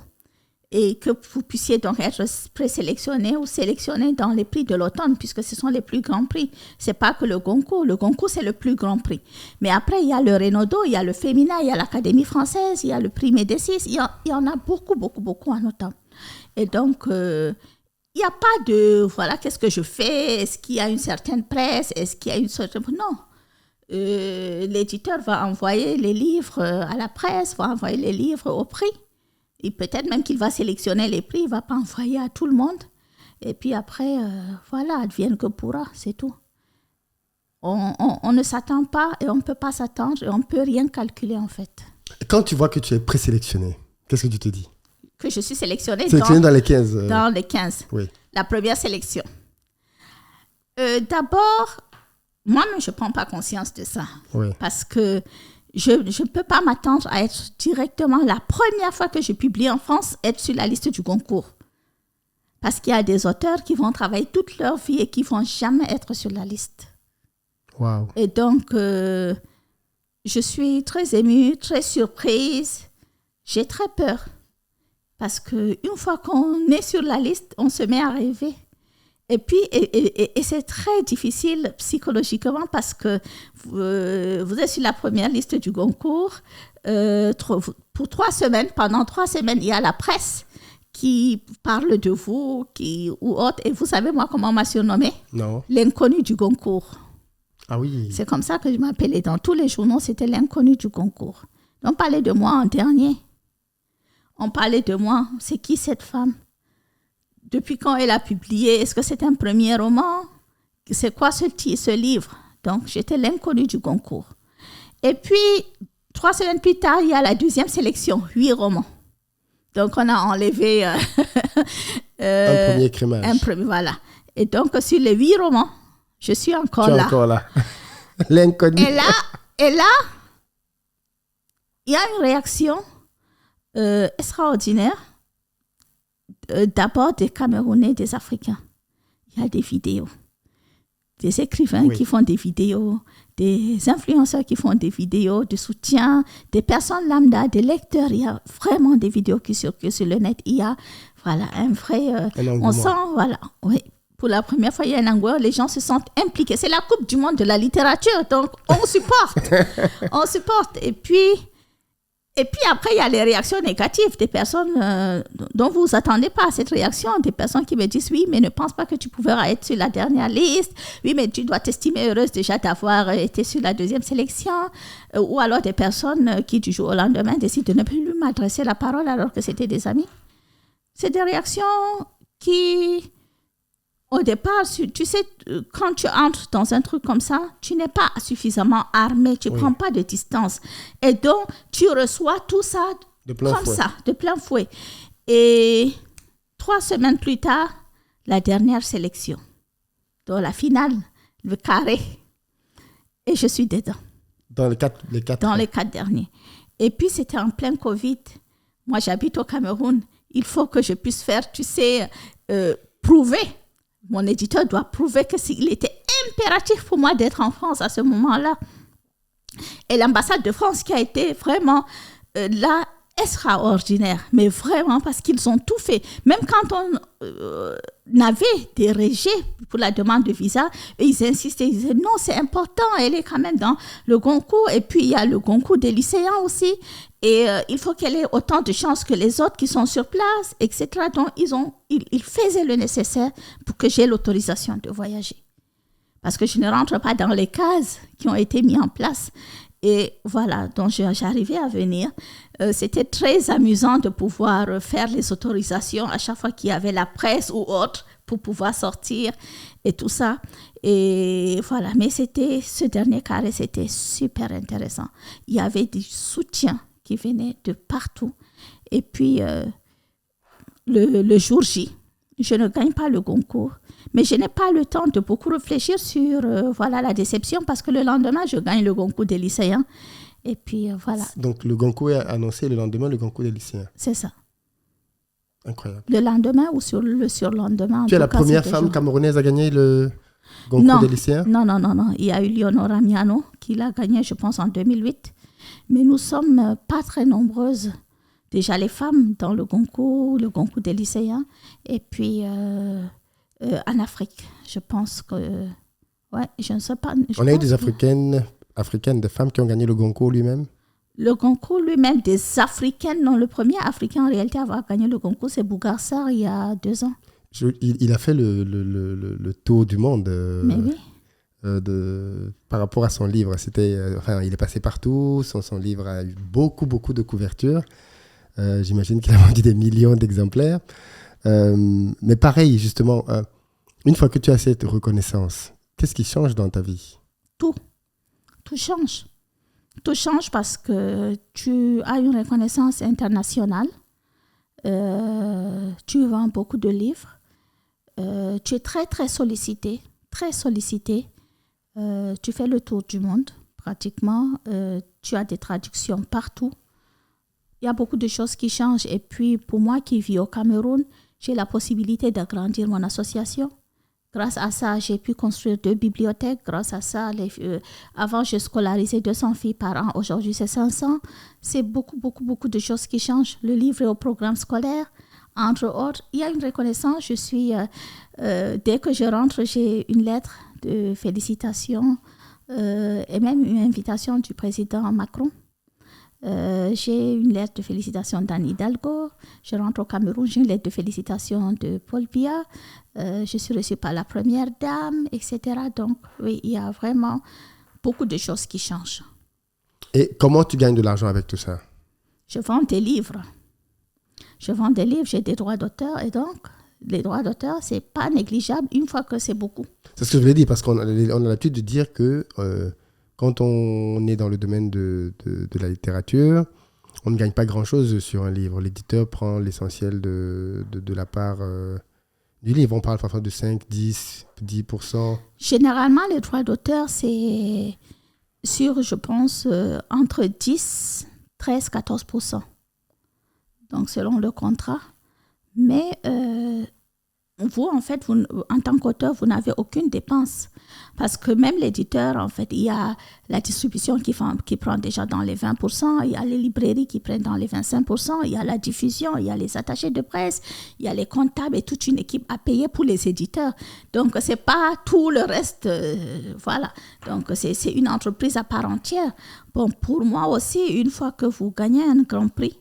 Speaker 1: et que vous puissiez donc être présélectionné ou sélectionné dans les prix de l'automne, puisque ce sont les plus grands prix. Ce n'est pas que le Goncourt. Le Goncourt, c'est le plus grand prix. Mais après, il y a le Renaudot, il y a le Féminin, il y a l'Académie française, il y a le prix Médicis. Il y en a beaucoup, beaucoup, beaucoup en automne. Et donc, il n'y a pas de, voilà, qu'est-ce que je fais? Est-ce qu'il y a une certaine presse? Est-ce qu'il y a une certaine... Non. L'éditeur va envoyer les livres à la presse, va envoyer les livres au prix. Et peut-être même qu'il va sélectionner les prix, il ne va pas envoyer à tout le monde. Et puis après, voilà, advienne que pourra, c'est tout. On ne s'attend pas et on ne peut pas s'attendre et on ne peut rien calculer en fait.
Speaker 2: Quand tu vois que tu es présélectionné, qu'est-ce que tu te dis?
Speaker 1: Que je suis sélectionnée
Speaker 2: dans les 15.
Speaker 1: Dans les 15.
Speaker 2: Oui.
Speaker 1: La première sélection. D'abord, moi-même, je ne prends pas conscience de ça.
Speaker 2: Oui.
Speaker 1: Parce que je ne peux pas m'attendre à être directement, la première fois que je publie en France, être sur la liste du Goncourt. Parce qu'il y a des auteurs qui vont travailler toute leur vie et qui ne vont jamais être sur la liste.
Speaker 2: Wow.
Speaker 1: Et donc, je suis très émue, très surprise. J'ai très peur. Parce qu'une fois qu'on est sur la liste, on se met à rêver. Et puis, et c'est très difficile psychologiquement parce que vous êtes sur la première liste du Goncourt. Pour 3 semaines, pendant 3 semaines, il y a la presse qui parle de vous ou autre. Et vous savez, moi, comment on m'a surnommée?
Speaker 2: Non.
Speaker 1: L'inconnu du Goncourt.
Speaker 2: Ah oui.
Speaker 1: C'est comme ça que je m'appelais. Dans tous les journaux, c'était l'inconnu du Goncourt. On parlait de moi en dernier. On parlait de moi. C'est qui cette femme? Depuis quand elle a publié? Est-ce que c'est un premier roman? C'est quoi ce livre? Donc, j'étais l'inconnue du Goncourt. Et puis, 3 semaines plus tard, il y a la 2e sélection, 8 romans. Donc, on a enlevé... un
Speaker 2: premier écrémage.
Speaker 1: Voilà. Et donc, sur les 8 romans, je suis encore là.
Speaker 2: Encore là. L'inconnu.
Speaker 1: Et là, il y a une réaction extraordinaire. D'abord des Camerounais, des Africains. Il y a des vidéos. Des écrivains qui font des vidéos, des influenceurs qui font des vidéos de soutien, des personnes lambda, des lecteurs. Il y a vraiment des vidéos qui circulent sur le net. Il y a voilà, un vrai... on sent, voilà, oui, pour la première fois, il y a un engouement. Les gens se sentent impliqués. C'est la Coupe du monde de la littérature. Donc, on supporte. On supporte. Et puis après, il y a les réactions négatives des personnes dont vous ne vous attendez pas à cette réaction. Des personnes qui me disent, oui, mais ne pense pas que tu pouvais être sur la dernière liste. Oui, mais tu dois t'estimer heureuse déjà d'avoir été sur la 2e sélection. Ou alors des personnes qui, du jour au lendemain, décident de ne plus m'adresser la parole alors que c'était des amis. C'est des réactions qui... Au départ, tu sais, quand tu entres dans un truc comme ça, tu n'es pas suffisamment armé, tu ne prends pas de distance. Et donc, tu reçois tout ça de plein fouet. Et 3 semaines plus tard, la dernière sélection. Donc, la finale, le carré. Et je suis dedans.
Speaker 2: Dans les 4
Speaker 1: Dans les 4 derniers. Et puis, c'était en plein Covid. Moi, j'habite au Cameroun. Il faut que je puisse faire, tu sais, prouver. Mon éditeur doit prouver qu'il était impératif pour moi d'être en France à ce moment-là. Et l'ambassade de France qui a été vraiment là, extraordinaire. Mais vraiment, parce qu'ils ont tout fait. Même quand on avait des rejets pour la demande de visa, et ils insistaient, ils disaient non, c'est important, elle est quand même dans le Goncourt. Et puis, il y a le Goncourt des lycéens aussi. Et il faut qu'elle ait autant de chances que les autres qui sont sur place, etc. Donc, ils faisaient le nécessaire pour que j'ai l'autorisation de voyager. Parce que je ne rentre pas dans les cases qui ont été mises en place. Et voilà, donc j'arrivais à venir. C'était très amusant de pouvoir faire les autorisations à chaque fois qu'il y avait la presse ou autre pour pouvoir sortir et tout ça. Et voilà, mais ce dernier carré, c'était super intéressant. Il y avait du soutien qui venaient de partout. Et puis, le jour J, je ne gagne pas le concours. Mais je n'ai pas le temps de beaucoup réfléchir sur la déception parce que le lendemain, je gagne le concours des lycéens. Et puis, voilà.
Speaker 2: Donc, le concours est annoncé le lendemain, le concours des lycéens.
Speaker 1: C'est ça.
Speaker 2: Incroyable.
Speaker 1: Le lendemain ou sur le surlendemain.
Speaker 2: Tu es la première femme camerounaise à gagner le concours des lycéens?
Speaker 1: Non. Il y a eu Leonora Miano qui l'a gagné, je pense, en 2008. Mais nous ne sommes pas très nombreuses. Déjà, les femmes dans le concours des lycéens. Et puis, en Afrique, je pense que... Ouais, je ne sais pas.
Speaker 2: On a eu des africaines, des femmes qui ont gagné le concours lui-même?
Speaker 1: Le concours lui-même, des Africaines. Non, le premier Africain en réalité à avoir gagné le concours, c'est Bougar Sarr il y a 2 ans.
Speaker 2: Il a fait le tour du monde.
Speaker 1: Mais oui.
Speaker 2: Par rapport à son livre. Il est passé partout. Son livre a eu beaucoup de couvertures. J'imagine qu'il a vendu des millions d'exemplaires. Mais pareil, justement, une fois que tu as cette reconnaissance, qu'est-ce qui change dans ta vie?
Speaker 1: Tout change. Tout change parce que tu as une reconnaissance internationale. Tu vends beaucoup de livres. Tu es très, très sollicité. Très sollicité. Tu fais le tour du monde, pratiquement. Tu as des traductions partout. Il y a beaucoup de choses qui changent. Et puis, pour moi qui vis au Cameroun, j'ai la possibilité d'agrandir mon association. Grâce à ça, j'ai pu construire 2 bibliothèques. Grâce à ça, avant, je scolarisais 200 filles par an. Aujourd'hui, c'est 500. C'est beaucoup de choses qui changent. Le livre est au programme scolaire, entre autres. Il y a une reconnaissance. Dès que je rentre, j'ai une lettre de félicitations et même une invitation du président Macron. J'ai une lettre de félicitations d'Anne Hidalgo. Je rentre au Cameroun, j'ai une lettre de félicitations de Paul Biya. Je suis reçue par la première dame, etc. Donc, oui, il y a vraiment beaucoup de choses qui changent.
Speaker 2: Et comment tu gagnes de l'argent avec tout ça?
Speaker 1: Je vends des livres. J'ai des droits d'auteur et donc, les droits d'auteur, ce n'est pas négligeable une fois que c'est beaucoup.
Speaker 2: C'est ce que je voulais dire parce qu'on a l'habitude de dire que quand on est dans le domaine de la littérature, on ne gagne pas grand-chose sur un livre. L'éditeur prend l'essentiel de la part du livre. On parle parfois de 5, 10%.
Speaker 1: Généralement, les droits d'auteur, c'est sur, je pense, entre 10, 13, 14%. Donc, selon le contrat. Mais vous, en fait, en tant qu'auteur, vous n'avez aucune dépense. Parce que même l'éditeur, en fait, il y a la distribution qui prend déjà dans les 20%, il y a les librairies qui prennent dans les 25%, il y a la diffusion, il y a les attachés de presse, il y a les comptables et toute une équipe à payer pour les éditeurs. Donc, ce n'est pas tout le reste. Voilà. Donc, c'est une entreprise à part entière. Bon, pour moi aussi, une fois que vous gagnez un grand prix,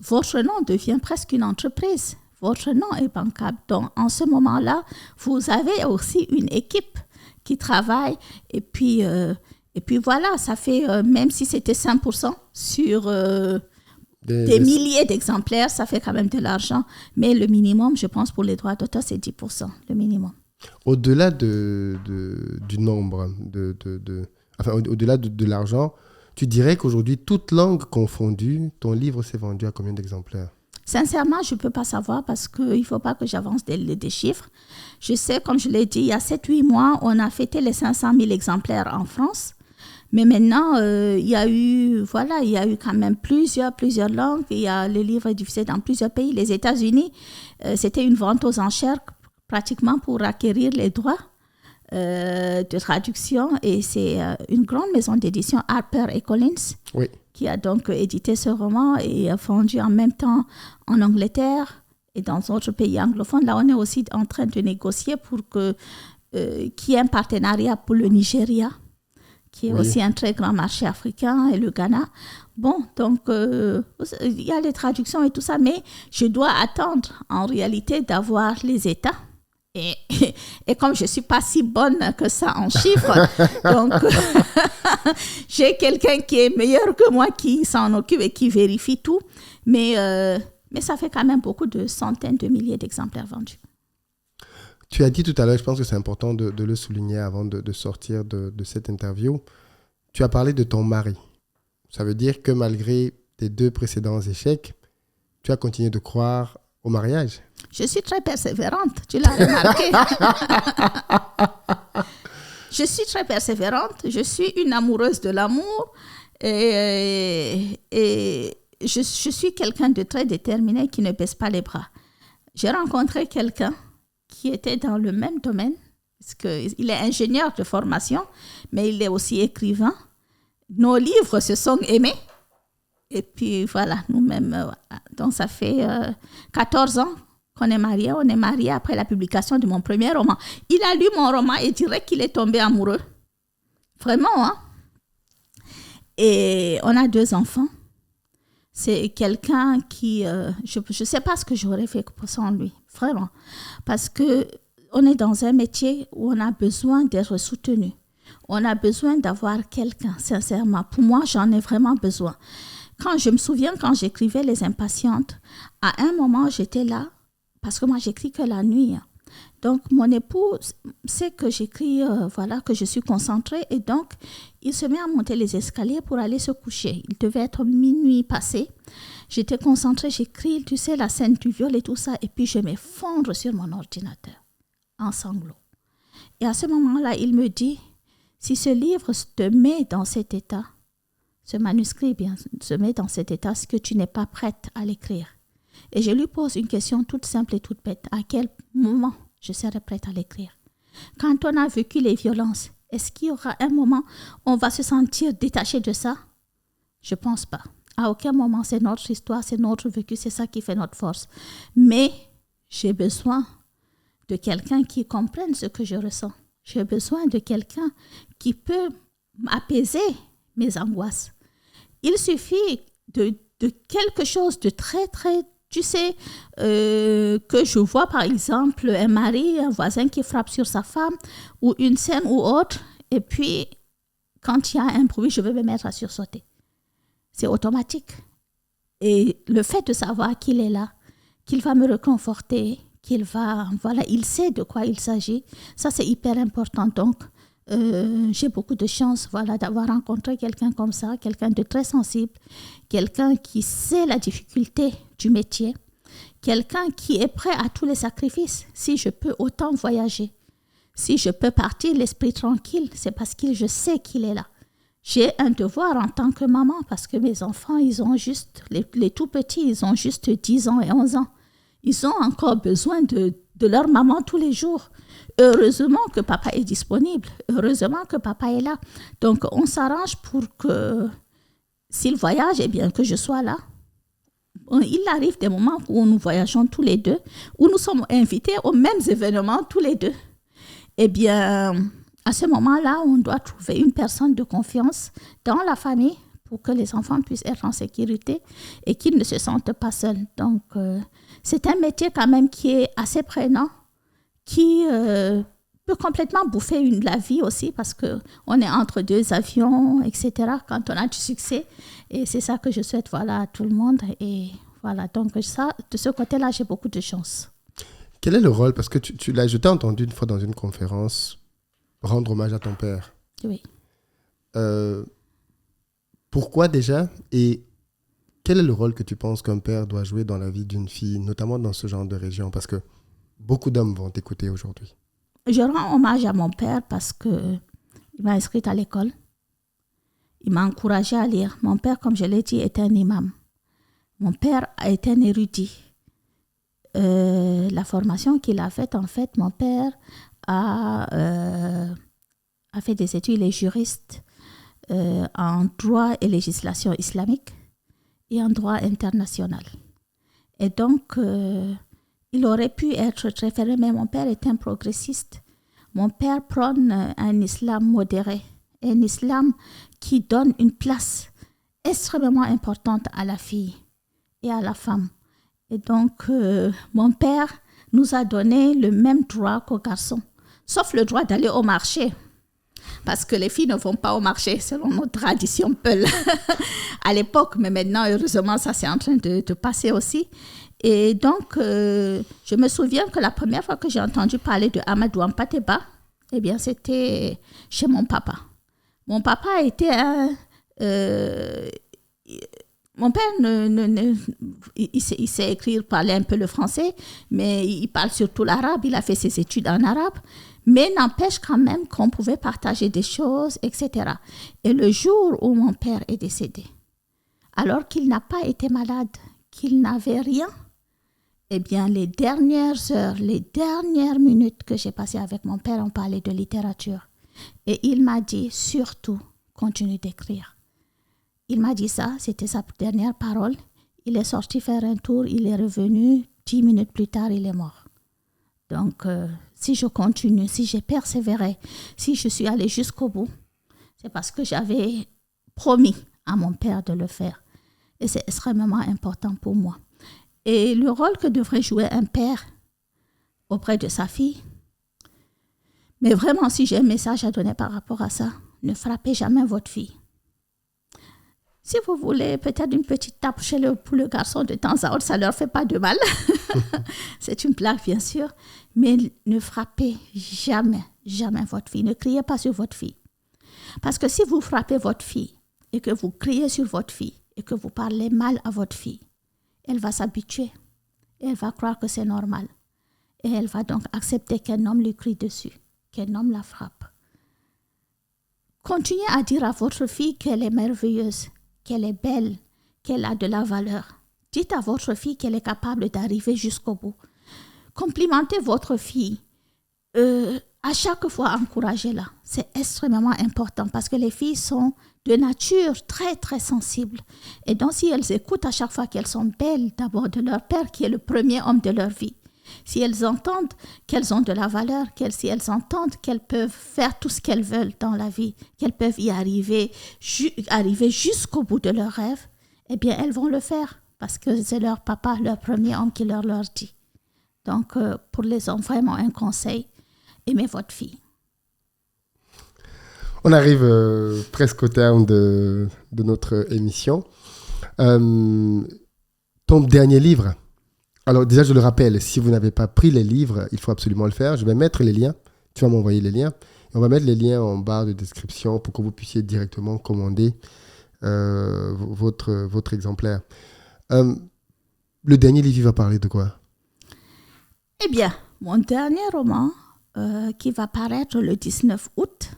Speaker 1: votre nom devient presque une entreprise. Votre nom est bancable. Donc, en ce moment-là, vous avez aussi une équipe qui travaille. Et puis voilà, ça fait, même si c'était 5% sur des milliers d'exemplaires, ça fait quand même de l'argent. Mais le minimum, je pense, pour les droits d'auteur, c'est 10%, le minimum.
Speaker 2: Au-delà du nombre, au-delà de l'argent, tu dirais qu'aujourd'hui, toute langue confondue, ton livre s'est vendu à combien d'exemplaires?
Speaker 1: Sincèrement, je ne peux pas savoir parce qu'il ne faut pas que j'avance des chiffres. Je sais, comme je l'ai dit, il y a 7-8 mois, on a fêté les 500 000 exemplaires en France. Mais maintenant, il y a eu quand même plusieurs langues. Le livre est diffusé dans plusieurs pays. Les États-Unis, c'était une vente aux enchères pratiquement pour acquérir les droits de traduction. Et c'est une grande maison d'édition, HarperCollins,
Speaker 2: oui,
Speaker 1: qui a donc édité ce roman et a vendu en même temps en Angleterre et dans d'autres pays anglophones. Là, on est aussi en train de négocier pour qu'il y ait un partenariat pour le Nigeria, qui est aussi un très grand marché africain, et le Ghana. Bon, donc, il y a les traductions et tout ça, mais je dois attendre en réalité d'avoir les états. Et comme je ne suis pas si bonne que ça en chiffres, donc j'ai quelqu'un qui est meilleur que moi qui s'en occupe et qui vérifie tout. Mais ça fait quand même beaucoup de centaines de milliers d'exemplaires vendus.
Speaker 2: Tu as dit tout à l'heure, je pense que c'est important de le souligner avant de sortir de cette interview, tu as parlé de ton mari. Ça veut dire que malgré tes 2 précédents échecs, tu as continué de croire au mariage.
Speaker 1: Je suis très persévérante, tu l'as remarqué. Je suis très persévérante, je suis une amoureuse de l'amour et je suis quelqu'un de très déterminé qui ne baisse pas les bras. J'ai rencontré quelqu'un qui était dans le même domaine, parce qu'il est ingénieur de formation, mais il est aussi écrivain. Nos livres se sont aimés. Et puis voilà, nous-mêmes, donc ça fait 14 ans qu'on est mariés. On est mariés après la publication de mon premier roman. Il a lu mon roman et dirait qu'il est tombé amoureux. Vraiment, hein? Et on a 2 enfants. C'est quelqu'un qui... je ne sais pas ce que j'aurais fait sans lui, vraiment. Parce qu'on est dans un métier où on a besoin d'être soutenu. On a besoin d'avoir quelqu'un, sincèrement. Pour moi, j'en ai vraiment besoin. Je me souviens, quand j'écrivais Les Impatientes, à un moment, j'étais là, parce que moi, j'écris que la nuit. Donc, mon époux sait que j'écris, que je suis concentrée, et donc, il se met à monter les escaliers pour aller se coucher. Il devait être minuit passé. J'étais concentrée, j'écris, tu sais, la scène du viol et tout ça, et puis je m'effondre sur mon ordinateur, en sanglots. Et à ce moment-là, il me dit, si ce livre te met dans cet état, ce manuscrit se met dans cet état, c'est que tu n'es pas prête à l'écrire. Et je lui pose une question toute simple et toute bête. À quel moment je serai prête à l'écrire? Quand on a vécu les violences, est-ce qu'il y aura un moment où on va se sentir détaché de ça? Je ne pense pas. À aucun moment, c'est notre histoire, c'est notre vécu, c'est ça qui fait notre force. Mais j'ai besoin de quelqu'un qui comprenne ce que je ressens. J'ai besoin de quelqu'un qui peut apaiser mes angoisses. Il suffit de quelque chose de très, très, tu sais, que je vois par exemple un mari, un voisin qui frappe sur sa femme, ou une scène ou autre, et puis quand il y a un bruit, je vais me mettre à sursauter. C'est automatique. Et le fait de savoir qu'il est là, qu'il va me réconforter, il sait de quoi il s'agit, ça c'est hyper important. Donc, j'ai beaucoup de chance d'avoir rencontré quelqu'un comme ça, quelqu'un de très sensible, quelqu'un qui sait la difficulté du métier, quelqu'un qui est prêt à tous les sacrifices. Si je peux autant voyager, si je peux partir l'esprit tranquille, c'est parce que je sais qu'il est là. J'ai un devoir en tant que maman parce que mes enfants, ils ont juste, les tout petits, ils ont juste 10 ans et 11 ans. Ils ont encore besoin de leur maman tous les jours. Heureusement que papa est disponible. Heureusement que papa est là. Donc, on s'arrange pour que s'il voyage, eh bien, que je sois là. Il arrive des moments où nous voyageons tous les deux, où nous sommes invités aux mêmes événements tous les deux. Eh bien, à ce moment-là, on doit trouver une personne de confiance dans la famille pour que les enfants puissent être en sécurité et qu'ils ne se sentent pas seuls. Donc, c'est un métier quand même qui est assez prenant, qui peut complètement bouffer la vie aussi parce qu'on est entre 2 avions, etc. quand on a du succès. Et c'est ça que je souhaite à tout le monde. Et voilà, donc ça, de ce côté-là, j'ai beaucoup de chance.
Speaker 2: Quel est le rôle? Parce que je t'ai entendu une fois dans une conférence rendre hommage à ton père.
Speaker 1: Oui.
Speaker 2: Pourquoi déjà? Et quel est le rôle que tu penses qu'un père doit jouer dans la vie d'une fille, notamment dans ce genre de région? Parce que beaucoup d'hommes vont t'écouter aujourd'hui.
Speaker 1: Je rends hommage à mon père parce qu'il m'a inscrite à l'école. Il m'a encouragée à lire. Mon père, comme je l'ai dit, est un imam. Mon père est un érudit. La formation qu'il a faite, en fait, mon père a fait des études, il est juriste en droit et législation islamique et en droit international. Et donc, il aurait pu être très fermé, mais mon père est un progressiste. Mon père prône un islam modéré, un islam qui donne une place extrêmement importante à la fille et à la femme. Et donc, mon père nous a donné le même droit qu'aux garçons, sauf le droit d'aller au marché. Parce que les filles ne vont pas au marché selon nos traditions Peul à l'époque, mais maintenant, heureusement, ça c'est en train de passer aussi. Et donc, je me souviens que la première fois que j'ai entendu parler de Amadou Hampâté-Bâ, eh bien, c'était chez mon papa. Mon papa était Mon père, il sait écrire, parler un peu le français, mais il parle surtout l'arabe. Il a fait ses études en arabe. Mais n'empêche quand même qu'on pouvait partager des choses, etc. Et le jour où mon père est décédé, alors qu'il n'a pas été malade, qu'il n'avait rien, eh bien, les dernières heures, les dernières minutes que j'ai passées avec mon père, on parlait de littérature. Et il m'a dit, surtout, continue d'écrire. Il m'a dit ça, c'était sa dernière parole. Il est sorti faire un tour, il est revenu, 10 minutes plus tard, il est mort. Donc, si je continue, si j'ai persévéré, si je suis allée jusqu'au bout, c'est parce que j'avais promis à mon père de le faire. Et c'est extrêmement important pour moi. Et le rôle que devrait jouer un père auprès de sa fille, mais vraiment, si j'ai un message à donner par rapport à ça, ne frappez jamais votre fille. Si vous voulez peut-être une petite tape pour le garçon de temps à autre, ça ne leur fait pas de mal. C'est une blague, bien sûr. Mais ne frappez jamais, jamais votre fille. Ne criez pas sur votre fille. Parce que si vous frappez votre fille et que vous criez sur votre fille et que vous parlez mal à votre fille, elle va s'habituer. Et elle va croire que c'est normal. Et elle va donc accepter qu'un homme lui crie dessus, qu'un homme la frappe. Continuez à dire à votre fille qu'elle est merveilleuse, qu'elle est belle, qu'elle a de la valeur. Dites à votre fille qu'elle est capable d'arriver jusqu'au bout. Complimentez votre fille. À chaque fois, encouragez-la. C'est extrêmement important parce que les filles sont de nature très, très sensibles. Et donc, si elles écoutent à chaque fois qu'elles sont belles, d'abord de leur père, qui est le premier homme de leur vie, si elles entendent qu'elles ont de la valeur, si elles entendent qu'elles peuvent faire tout ce qu'elles veulent dans la vie, qu'elles peuvent y arriver, arriver jusqu'au bout de leurs rêves, eh bien, elles vont le faire parce que c'est leur papa, leur premier homme qui leur dit. Donc, pour les hommes, vraiment un conseil, aimez votre fille.
Speaker 2: On arrive presque au terme de notre émission. Ton dernier livre. Alors déjà, je le rappelle, si vous n'avez pas pris les livres, il faut absolument le faire. Je vais mettre les liens. Tu vas m'envoyer les liens. Et on va mettre les liens en barre de description pour que vous puissiez directement commander votre exemplaire. Le dernier livre, il va parler de quoi?
Speaker 1: Eh bien, mon dernier roman qui va paraître le 19 août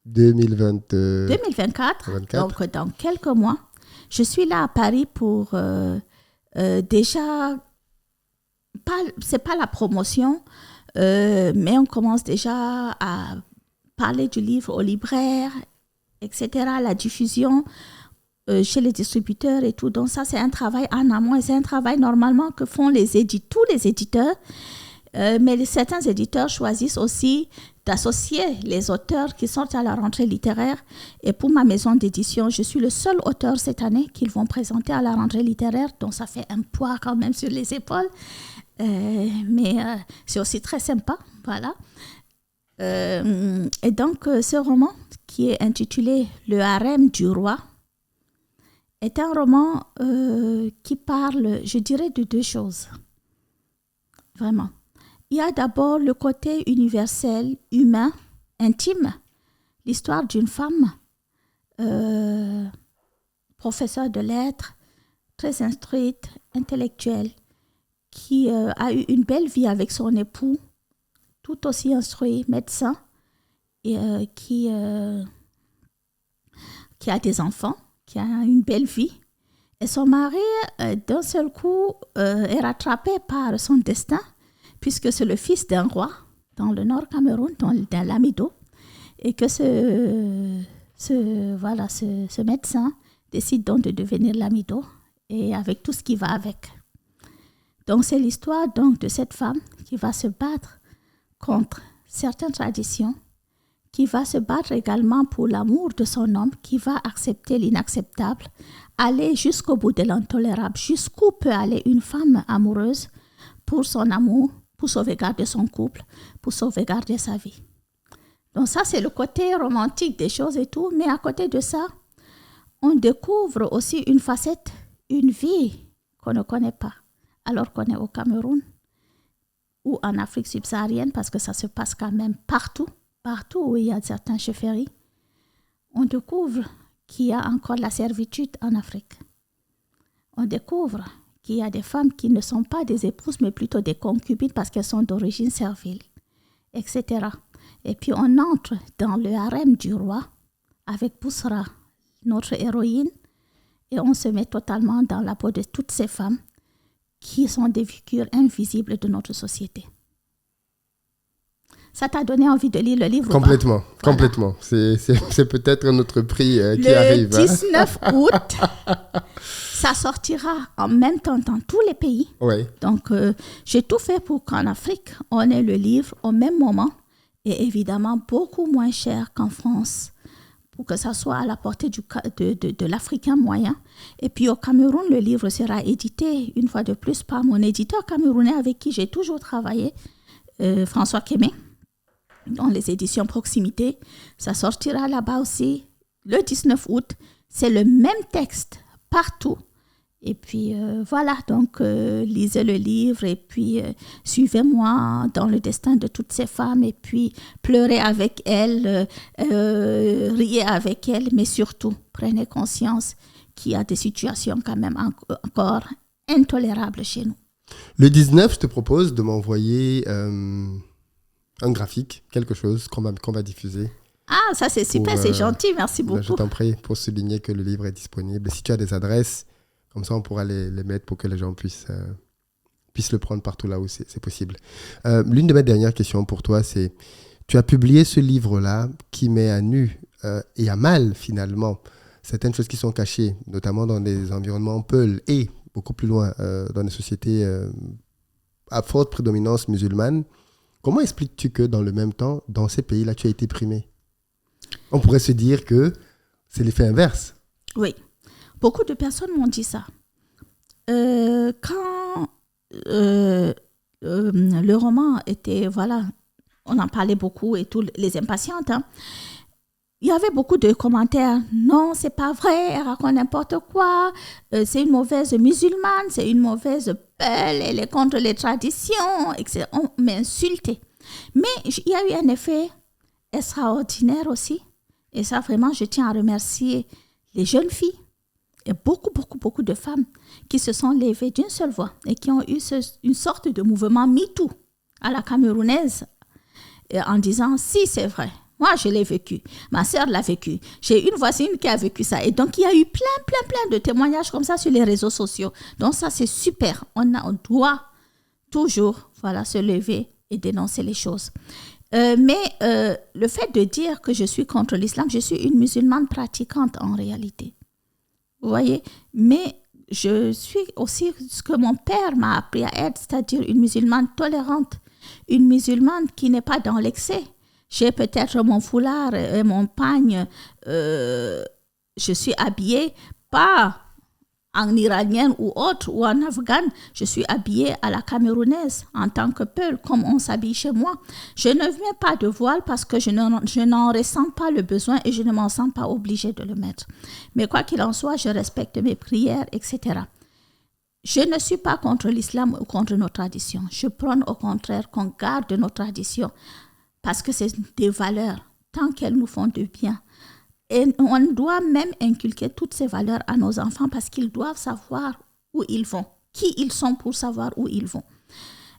Speaker 1: 2024, donc dans quelques mois. Je suis là à Paris pour déjà... c'est pas la promotion, mais on commence déjà à parler du livre aux libraires, etc., la diffusion chez les distributeurs et tout. Donc ça, c'est un travail en amont et c'est un travail normalement que font tous les éditeurs. Mais certains éditeurs choisissent aussi d'associer les auteurs qui sortent à la rentrée littéraire. Et pour ma maison d'édition, je suis le seul auteur cette année qu'ils vont présenter à la rentrée littéraire. Donc ça fait un poids quand même sur les épaules. Mais c'est aussi très sympa, voilà. Et donc, ce roman, qui est intitulé « Le harem du roi », est un roman qui parle, je dirais, de deux choses. Vraiment. Il y a d'abord le côté universel, humain, intime, l'histoire d'une femme, professeure de lettres, très instruite, intellectuelle, qui a eu une belle vie avec son époux, tout aussi instruit, médecin, et qui a des enfants, qui a une belle vie. Et son mari, d'un seul coup, est rattrapé par son destin, puisque c'est le fils d'un roi dans le Nord Cameroun, dans l'Amido, et que ce médecin décide donc de devenir l'Amido, et avec tout ce qui va avec. Donc, c'est l'histoire donc, de cette femme qui va se battre contre certaines traditions, qui va se battre également pour l'amour de son homme, qui va accepter l'inacceptable, aller jusqu'au bout de l'intolérable, jusqu'où peut aller une femme amoureuse pour son amour, pour sauvegarder son couple, pour sauvegarder sa vie. Donc ça, c'est le côté romantique des choses et tout, mais à côté de ça, on découvre aussi une facette, une vie qu'on ne connaît pas, alors qu'on est au Cameroun ou en Afrique subsaharienne, parce que ça se passe quand même partout où il y a certains chefferies. On découvre qu'il y a encore la servitude en Afrique. on découvre qu'il y a des femmes qui ne sont pas des épouses, mais plutôt des concubines parce qu'elles sont d'origine servile, etc. Et puis on entre dans le harem du roi avec Boussra, notre héroïne, et on se met totalement dans la peau de toutes ces femmes qui sont des figures invisibles de notre société. Ça t'a donné envie de lire le livre?
Speaker 2: Complètement,
Speaker 1: ou pas?
Speaker 2: complètement. Voilà. C'est peut-être notre prix qui
Speaker 1: le
Speaker 2: arrive.
Speaker 1: Le 19 août, ça sortira en même temps dans tous les pays.
Speaker 2: Oui.
Speaker 1: Donc, j'ai tout fait pour qu'en Afrique, on ait le livre au même moment et évidemment beaucoup moins cher qu'en France, pour que ça soit à la portée de l'Africain moyen. Et puis au Cameroun, le livre sera édité une fois de plus par mon éditeur camerounais avec qui j'ai toujours travaillé, François Kémé, dans les éditions Proximité. Ça sortira là-bas aussi le 19 août. C'est le même texte partout. Et puis voilà, donc lisez le livre et puis suivez-moi dans le destin de toutes ces femmes et puis pleurez avec elles, riez avec elles, mais surtout prenez conscience qu'il y a des situations quand même encore intolérables chez nous.
Speaker 2: Le 19, je te propose de m'envoyer un graphique, quelque chose qu'on va diffuser.
Speaker 1: Ah, ça c'est super, c'est gentil, merci beaucoup.
Speaker 2: Je t'en prie, pour souligner que le livre est disponible. Si tu as des adresses, comme ça on pourra les mettre pour que les gens puissent le prendre partout là où c'est possible. L'une de mes dernières questions pour toi, c'est, tu as publié ce livre-là qui met à nu et à mal finalement certaines choses qui sont cachées, notamment dans des environnements peuls et beaucoup plus loin dans des sociétés à forte prédominance musulmane. Comment expliques-tu que dans le même temps, dans ces pays-là, tu as été primé? On pourrait se dire que c'est l'effet inverse.
Speaker 1: Oui, beaucoup de personnes m'ont dit ça. Quand le roman était, voilà, on en parlait beaucoup et tous les impatientes, hein, il y avait beaucoup de commentaires. Non, c'est pas vrai, elle raconte n'importe quoi, c'est une mauvaise musulmane, c'est une mauvaise pelle, elle est contre les traditions, etc. On m'insultait. Mais il y a eu un effet extraordinaire aussi. Et ça, vraiment, je tiens à remercier les jeunes filles et beaucoup de femmes qui se sont levées d'une seule voix et qui ont eu une sorte de mouvement MeToo à la camerounaise en disant, si c'est vrai, moi je l'ai vécu, ma sœur l'a vécu, j'ai une voisine qui a vécu ça. Et donc il y a eu plein de témoignages comme ça sur les réseaux sociaux. Donc ça c'est super, on doit toujours se lever et dénoncer les choses. Mais le fait de dire que je suis contre l'islam, je suis une musulmane pratiquante en réalité. Vous voyez? Mais je suis aussi ce que mon père m'a appris à être, c'est-à-dire une musulmane tolérante, une musulmane qui n'est pas dans l'excès. J'ai peut-être mon foulard et mon pagne, je suis habillée pas en iranienne ou autre, ou en afghane, je suis habillée à la camerounaise, en tant que peul, comme on s'habille chez moi. Je ne mets pas de voile parce que je n'en ressens pas le besoin et je ne m'en sens pas obligée de le mettre. Mais quoi qu'il en soit, je respecte mes prières, etc. Je ne suis pas contre l'islam ou contre nos traditions. Je prône au contraire qu'on garde nos traditions parce que c'est des valeurs, tant qu'elles nous font du bien. Et on doit même inculquer toutes ces valeurs à nos enfants parce qu'ils doivent savoir où ils vont, qui ils sont pour savoir où ils vont.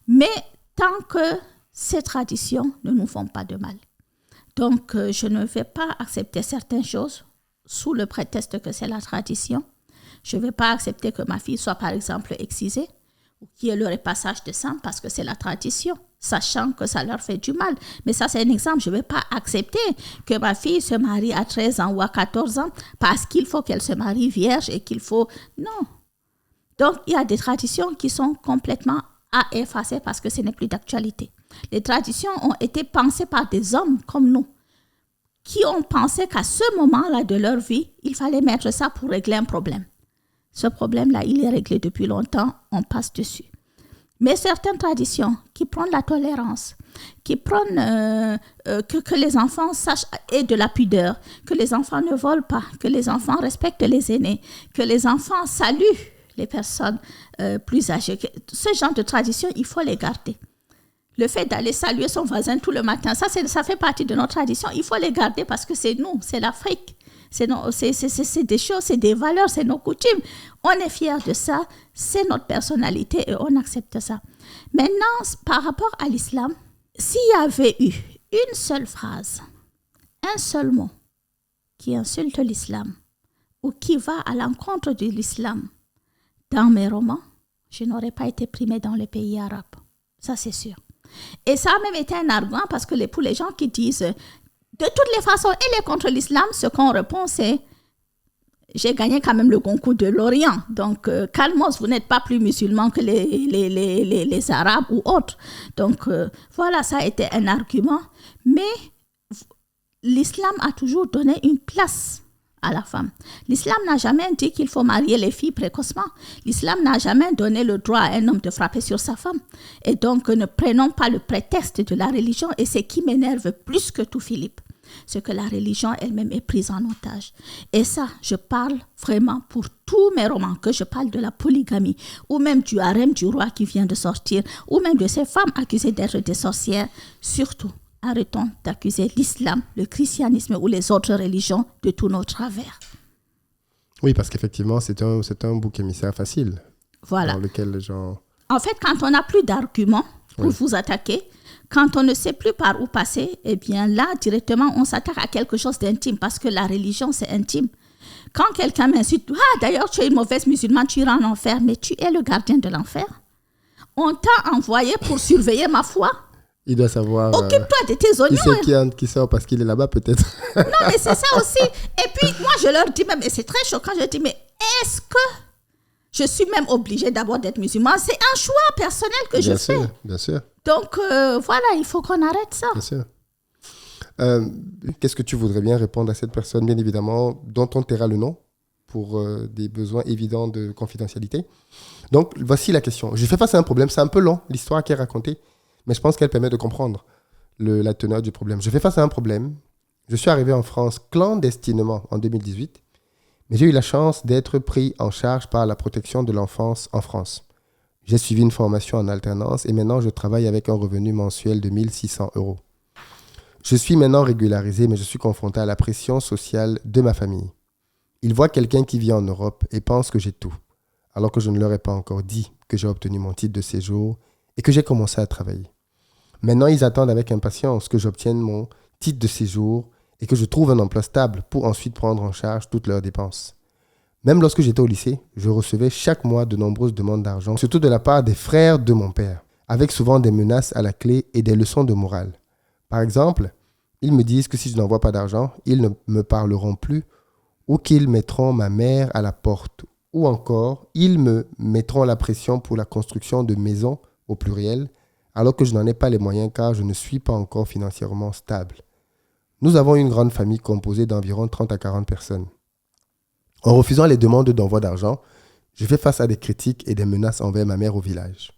Speaker 1: Mais tant que ces traditions ne nous font pas de mal. Donc, je ne vais pas accepter certaines choses sous le prétexte que c'est la tradition. Je ne vais pas accepter que ma fille soit, par exemple, excisée ou qu'il y ait le repassage de sang parce que c'est la tradition, sachant que ça leur fait du mal. Mais ça, c'est un exemple. Je ne vais pas accepter que ma fille se marie à 13 ans ou à 14 ans parce qu'il faut qu'elle se marie vierge et qu'il faut... Non. Donc, il y a des traditions qui sont complètement à effacer parce que ce n'est plus d'actualité. Les traditions ont été pensées par des hommes comme nous qui ont pensé qu'à ce moment-là de leur vie, il fallait mettre ça pour régler un problème. Ce problème-là, il est réglé depuis longtemps, on passe dessus. Mais certaines traditions qui prennent la tolérance, qui prennent que les enfants sachent et de la pudeur, que les enfants ne volent pas, que les enfants respectent les aînés, que les enfants saluent les personnes plus âgées. Ce genre de tradition, il faut les garder. Le fait d'aller saluer son voisin tout le matin, ça fait partie de notre tradition. Il faut les garder parce que c'est nous, c'est l'Afrique. C'est des choses, c'est des valeurs, c'est nos coutumes. On est fiers de ça, c'est notre personnalité et on accepte ça. Maintenant, par rapport à l'islam, s'il y avait eu une seule phrase, un seul mot qui insulte l'islam ou qui va à l'encontre de l'islam dans mes romans, je n'aurais pas été primée dans les pays arabes. Ça, c'est sûr. Et ça a même été un argument parce que pour les gens qui disent de toutes les façons, elle est contre l'islam, ce qu'on répond, c'est j'ai gagné quand même le concours de l'Orient. Donc, calmos, vous n'êtes pas plus musulman que les Arabes ou autres. Donc, voilà, ça a été un argument. Mais l'islam a toujours donné une place à la femme. L'islam n'a jamais dit qu'il faut marier les filles précocement. L'islam n'a jamais donné le droit à un homme de frapper sur sa femme. Et donc, ne prenons pas le prétexte de la religion. Et c'est qui m'énerve plus que tout, Philippe, c'est que la religion elle-même est prise en otage. Et ça, je parle vraiment pour tous mes romans, que je parle de la polygamie, ou même du harem du roi qui vient de sortir, ou même de ces femmes accusées d'être des sorcières. Surtout, arrêtons d'accuser l'islam, le christianisme ou les autres religions de tous nos travers.
Speaker 2: Oui, parce qu'effectivement, c'est un bouc émissaire facile.
Speaker 1: Voilà.
Speaker 2: Dans lequel les gens...
Speaker 1: En fait, quand on n'a plus d'arguments pour vous attaquer, quand on ne sait plus par où passer, eh bien là, directement, on s'attaque à quelque chose d'intime parce que la religion, c'est intime. Quand quelqu'un m'insulte, « Ah, d'ailleurs, tu es une mauvaise musulmane, tu iras en enfer, mais tu es le gardien de l'enfer. On t'a envoyé pour surveiller ma foi. »
Speaker 2: Il doit savoir...
Speaker 1: Occupe-toi de tes oignons.
Speaker 2: Il sait qui entre, qui sort parce qu'il est là-bas, peut-être.
Speaker 1: Non, mais c'est ça aussi. Et puis, moi, je leur dis même, et c'est très choquant, je dis, mais est-ce que je suis même obligée d'abord d'être musulmane? C'est un choix personnel que je fais.
Speaker 2: Bien sûr.
Speaker 1: Donc, voilà, il faut qu'on arrête ça.
Speaker 2: Bien sûr. Qu'est-ce que tu voudrais bien répondre à cette personne, bien évidemment, dont on taira le nom pour des besoins évidents de confidentialité. Donc, voici la question. Je fais face à un problème. C'est un peu long, l'histoire qui est racontée, mais je pense qu'elle permet de comprendre la teneur du problème. Je fais face à un problème. Je suis arrivé en France clandestinement en 2018, mais j'ai eu la chance d'être pris en charge par la protection de l'enfance en France. J'ai suivi une formation en alternance et maintenant je travaille avec un revenu mensuel de 1 600 €. Je suis maintenant régularisé, mais je suis confronté à la pression sociale de ma famille. Ils voient quelqu'un qui vit en Europe et pensent que j'ai tout, alors que je ne leur ai pas encore dit que j'ai obtenu mon titre de séjour et que j'ai commencé à travailler. Maintenant, ils attendent avec impatience que j'obtienne mon titre de séjour et que je trouve un emploi stable pour ensuite prendre en charge toutes leurs dépenses. Même lorsque j'étais au lycée, je recevais chaque mois de nombreuses demandes d'argent, surtout de la part des frères de mon père, avec souvent des menaces à la clé et des leçons de morale. Par exemple, ils me disent que si je n'envoie pas d'argent, ils ne me parleront plus ou qu'ils mettront ma mère à la porte. Ou encore, ils me mettront la pression pour la construction de maisons, au pluriel, alors que je n'en ai pas les moyens car je ne suis pas encore financièrement stable. Nous avons une grande famille composée d'environ 30 à 40 personnes. En refusant les demandes d'envoi d'argent, je fais face à des critiques et des menaces envers ma mère au village.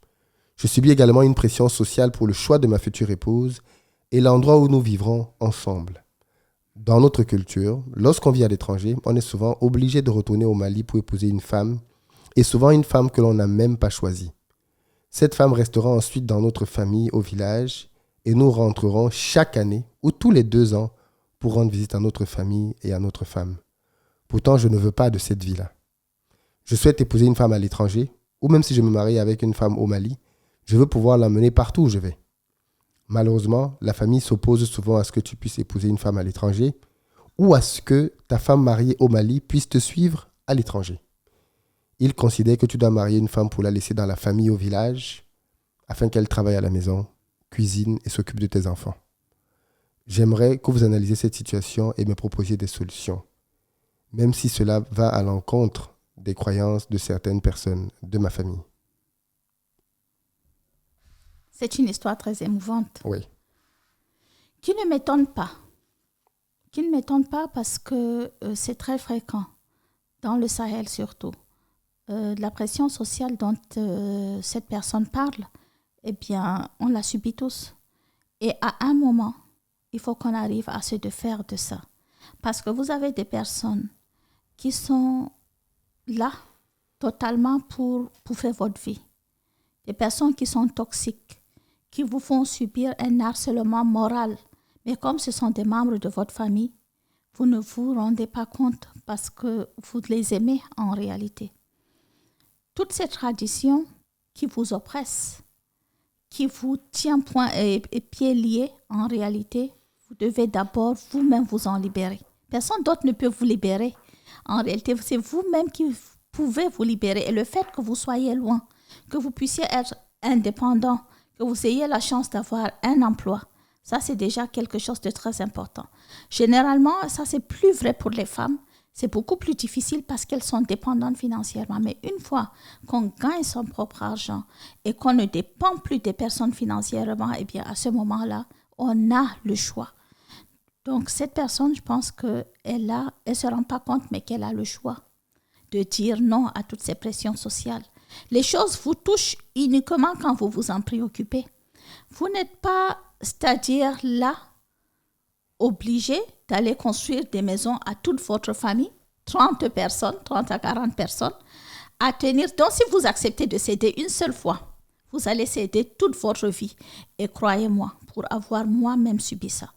Speaker 2: Je subis également une pression sociale pour le choix de ma future épouse et l'endroit où nous vivrons ensemble. Dans notre culture, lorsqu'on vit à l'étranger, on est souvent obligé de retourner au Mali pour épouser une femme, et souvent une femme que l'on n'a même pas choisie. Cette femme restera ensuite dans notre famille au village, et nous rentrerons chaque année ou tous les 2 ans pour rendre visite à notre famille et à notre femme. Pourtant, je ne veux pas de cette vie-là. Je souhaite épouser une femme à l'étranger, ou même si je me marie avec une femme au Mali, je veux pouvoir l'emmener partout où je vais. Malheureusement, la famille s'oppose souvent à ce que tu puisses épouser une femme à l'étranger ou à ce que ta femme mariée au Mali puisse te suivre à l'étranger. Ils considèrent que tu dois marier une femme pour la laisser dans la famille au village afin qu'elle travaille à la maison, cuisine et s'occupe de tes enfants. J'aimerais que vous analysiez cette situation et me proposiez des solutions, même si cela va à l'encontre des croyances de certaines personnes de ma famille.
Speaker 1: C'est une histoire très émouvante.
Speaker 2: Oui.
Speaker 1: Qui ne m'étonne pas. Qui ne m'étonne pas parce que c'est très fréquent, dans le Sahel surtout. La pression sociale dont cette personne parle, eh bien, on la subit tous. Et à un moment, il faut qu'on arrive à se défaire de ça. Parce que vous avez des personnes qui sont là totalement pour bouffer votre vie. Des personnes qui sont toxiques, qui vous font subir un harcèlement moral. Mais comme ce sont des membres de votre famille, vous ne vous rendez pas compte parce que vous les aimez en réalité. Toutes ces traditions qui vous oppressent, qui vous tient point et pieds liés, en réalité, vous devez d'abord vous-même vous en libérer. Personne d'autre ne peut vous libérer. En réalité, c'est vous-même qui pouvez vous libérer. Et le fait que vous soyez loin, que vous puissiez être indépendant, que vous ayez la chance d'avoir un emploi, ça, c'est déjà quelque chose de très important. Généralement, ça, c'est plus vrai pour les femmes. C'est beaucoup plus difficile parce qu'elles sont dépendantes financièrement. Mais une fois qu'on gagne son propre argent et qu'on ne dépend plus des personnes financièrement, eh bien, à ce moment-là, on a le choix. Donc, cette personne, je pense qu'elle ne se rend pas compte, mais qu'elle a le choix de dire non à toutes ces pressions sociales. Les choses vous touchent uniquement quand vous vous en préoccupez. Vous n'êtes pas, c'est-à-dire là, obligé d'aller construire des maisons à toute votre famille, 30 personnes, 30 à 40 personnes, à tenir. Donc, si vous acceptez de céder une seule fois, vous allez céder toute votre vie. Et croyez-moi, pour avoir moi-même subi ça,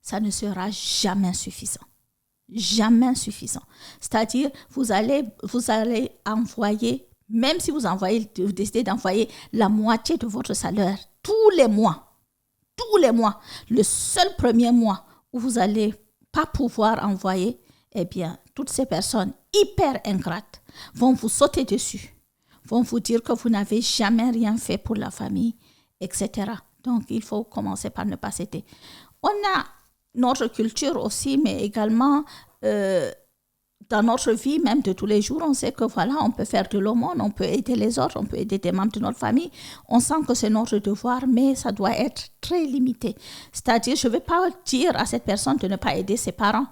Speaker 1: ça ne sera jamais suffisant. Jamais suffisant. C'est-à-dire, vous allez envoyer, même si vous décidez d'envoyer la moitié de votre salaire tous les mois, le seul premier mois où vous n'allez pas pouvoir envoyer, eh bien, toutes ces personnes hyper ingrates vont vous sauter dessus, vont vous dire que vous n'avez jamais rien fait pour la famille, etc. Donc, il faut commencer par ne pas céder. On a notre culture aussi, mais également dans notre vie, même de tous les jours, on sait que voilà, on peut faire de l'aumône, on peut aider les autres, on peut aider des membres de notre famille. On sent que c'est notre devoir, mais ça doit être très limité. C'est-à-dire, je ne vais pas dire à cette personne de ne pas aider ses parents.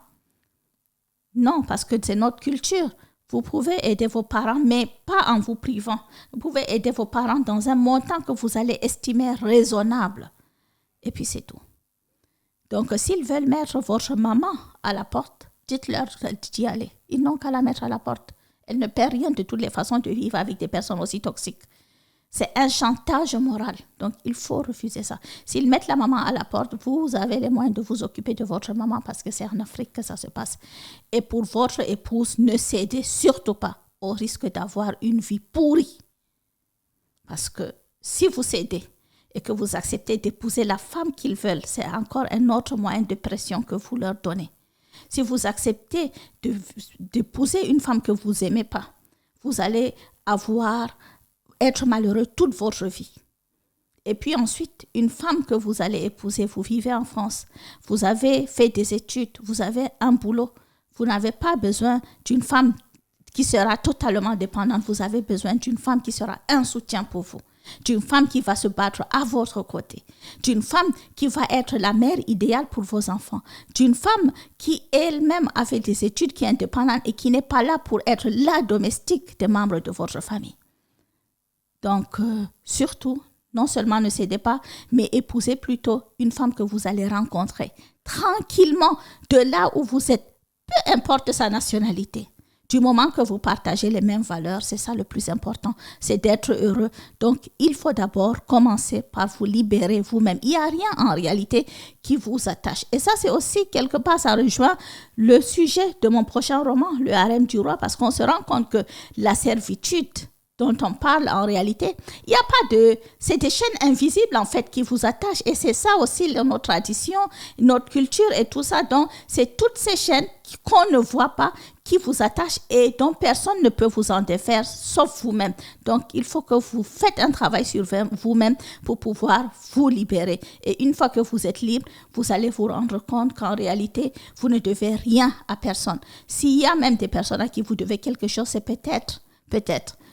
Speaker 1: Non, parce que c'est notre culture. Vous pouvez aider vos parents, mais pas en vous privant. Vous pouvez aider vos parents dans un montant que vous allez estimer raisonnable. Et puis, c'est tout. Donc, s'ils veulent mettre votre maman à la porte, dites-leur d'y aller. Ils n'ont qu'à la mettre à la porte. Elle ne perd rien de toutes les façons de vivre avec des personnes aussi toxiques. C'est un chantage moral. Donc, il faut refuser ça. S'ils mettent la maman à la porte, vous avez les moyens de vous occuper de votre maman parce que c'est en Afrique que ça se passe. Et pour votre épouse, ne cédez surtout pas au risque d'avoir une vie pourrie. Parce que si vous cédez et que vous acceptez d'épouser la femme qu'ils veulent, c'est encore un autre moyen de pression que vous leur donnez. Si vous acceptez d'épouser une femme que vous n'aimez pas, vous allez être malheureux toute votre vie. Et puis ensuite, une femme que vous allez épouser, vous vivez en France, vous avez fait des études, vous avez un boulot, vous n'avez pas besoin d'une femme qui sera totalement dépendante, vous avez besoin d'une femme qui sera un soutien pour vous. D'une femme qui va se battre à votre côté, d'une femme qui va être la mère idéale pour vos enfants, d'une femme qui elle-même a fait des études, qui est indépendante et qui n'est pas là pour être la domestique des membres de votre famille. Donc, surtout, non seulement ne cédez pas, mais épousez plutôt une femme que vous allez rencontrer tranquillement de là où vous êtes, peu importe sa nationalité. Du moment que vous partagez les mêmes valeurs, c'est ça le plus important, c'est d'être heureux. Donc, il faut d'abord commencer par vous libérer vous-même. Il n'y a rien en réalité qui vous attache. Et ça, c'est aussi quelque part, ça rejoint le sujet de mon prochain roman, Le harem du roi, parce qu'on se rend compte que la servitude dont on parle en réalité, il n'y a pas de... C'est des chaînes invisibles en fait qui vous attachent et c'est ça aussi notre tradition, notre culture et tout ça. Donc, c'est toutes ces chaînes qu'on ne voit pas qui vous attachent et dont personne ne peut vous en défaire sauf vous-même. Donc, il faut que vous faites un travail sur vous-même pour pouvoir vous libérer. Et une fois que vous êtes libre, vous allez vous rendre compte qu'en réalité, vous ne devez rien à personne. S'il y a même des personnes à qui vous devez quelque chose, c'est peut-être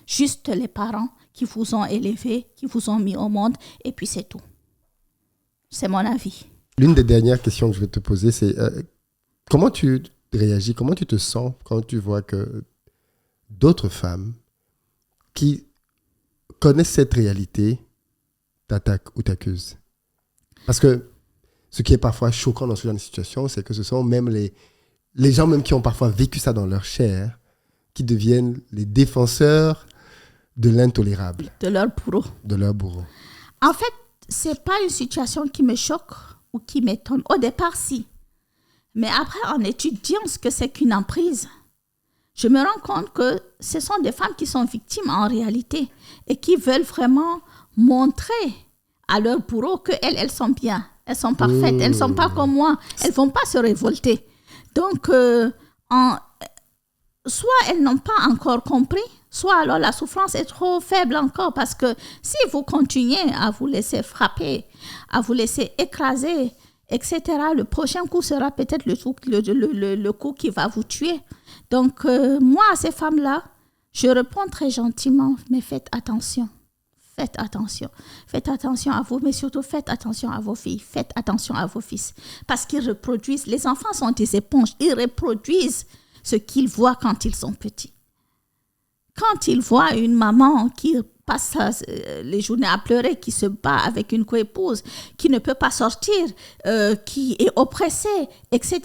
Speaker 1: juste les parents qui vous ont élevé, qui vous ont mis au monde, et puis c'est tout. C'est mon avis.
Speaker 2: L'une des dernières questions que je vais te poser, c'est comment tu réagis, comment tu te sens quand tu vois que d'autres femmes qui connaissent cette réalité t'attaquent ou t'accusent? Parce que ce qui est parfois choquant dans ce genre de situation, c'est que ce sont même les gens même qui ont parfois vécu ça dans leur chair qui deviennent les défenseurs de l'intolérable.
Speaker 1: De leur bourreau. En fait, ce n'est pas une situation qui me choque ou qui m'étonne. Au départ, si. Mais après, en étudiant ce que c'est qu'une emprise, je me rends compte que ce sont des femmes qui sont victimes en réalité et qui veulent vraiment montrer à leur bourreau qu'elles sont bien, elles sont parfaites, elles ne sont pas comme moi, elles ne vont pas se révolter. Donc, soit elles n'ont pas encore compris, soit alors la souffrance est trop faible encore parce que si vous continuez à vous laisser frapper, à vous laisser écraser, etc., le prochain coup sera peut-être le coup qui va vous tuer. Donc, moi, à ces femmes-là, je réponds très gentiment, mais faites attention. Faites attention. Faites attention à vous, mais surtout faites attention à vos filles. Faites attention à vos fils. Parce qu'ils reproduisent, les enfants sont des éponges, ils reproduisent ce qu'ils voient quand ils sont petits. Quand ils voient une maman qui passe les journées à pleurer, qui se bat avec une coépouse, qui ne peut pas sortir, qui est oppressée, etc.,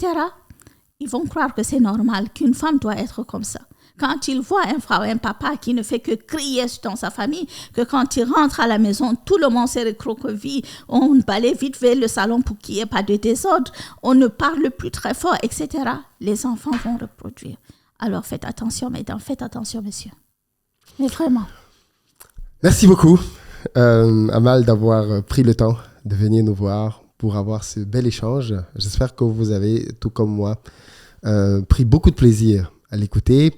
Speaker 1: ils vont croire que c'est normal, qu'une femme doit être comme ça. Quand ils voient un frère ou un papa qui ne fait que crier dans sa famille, que quand il rentre à la maison, tout le monde s'est recroquevillé, on balaye vite vers le salon pour qu'il n'y ait pas de désordre, on ne parle plus très fort, etc., les enfants vont reproduire. Alors faites attention, mesdames, faites attention, messieurs. Mais vraiment.
Speaker 2: Merci beaucoup, Amal, d'avoir pris le temps de venir nous voir pour avoir ce bel échange. J'espère que vous avez, tout comme moi, pris beaucoup de plaisir à l'écouter,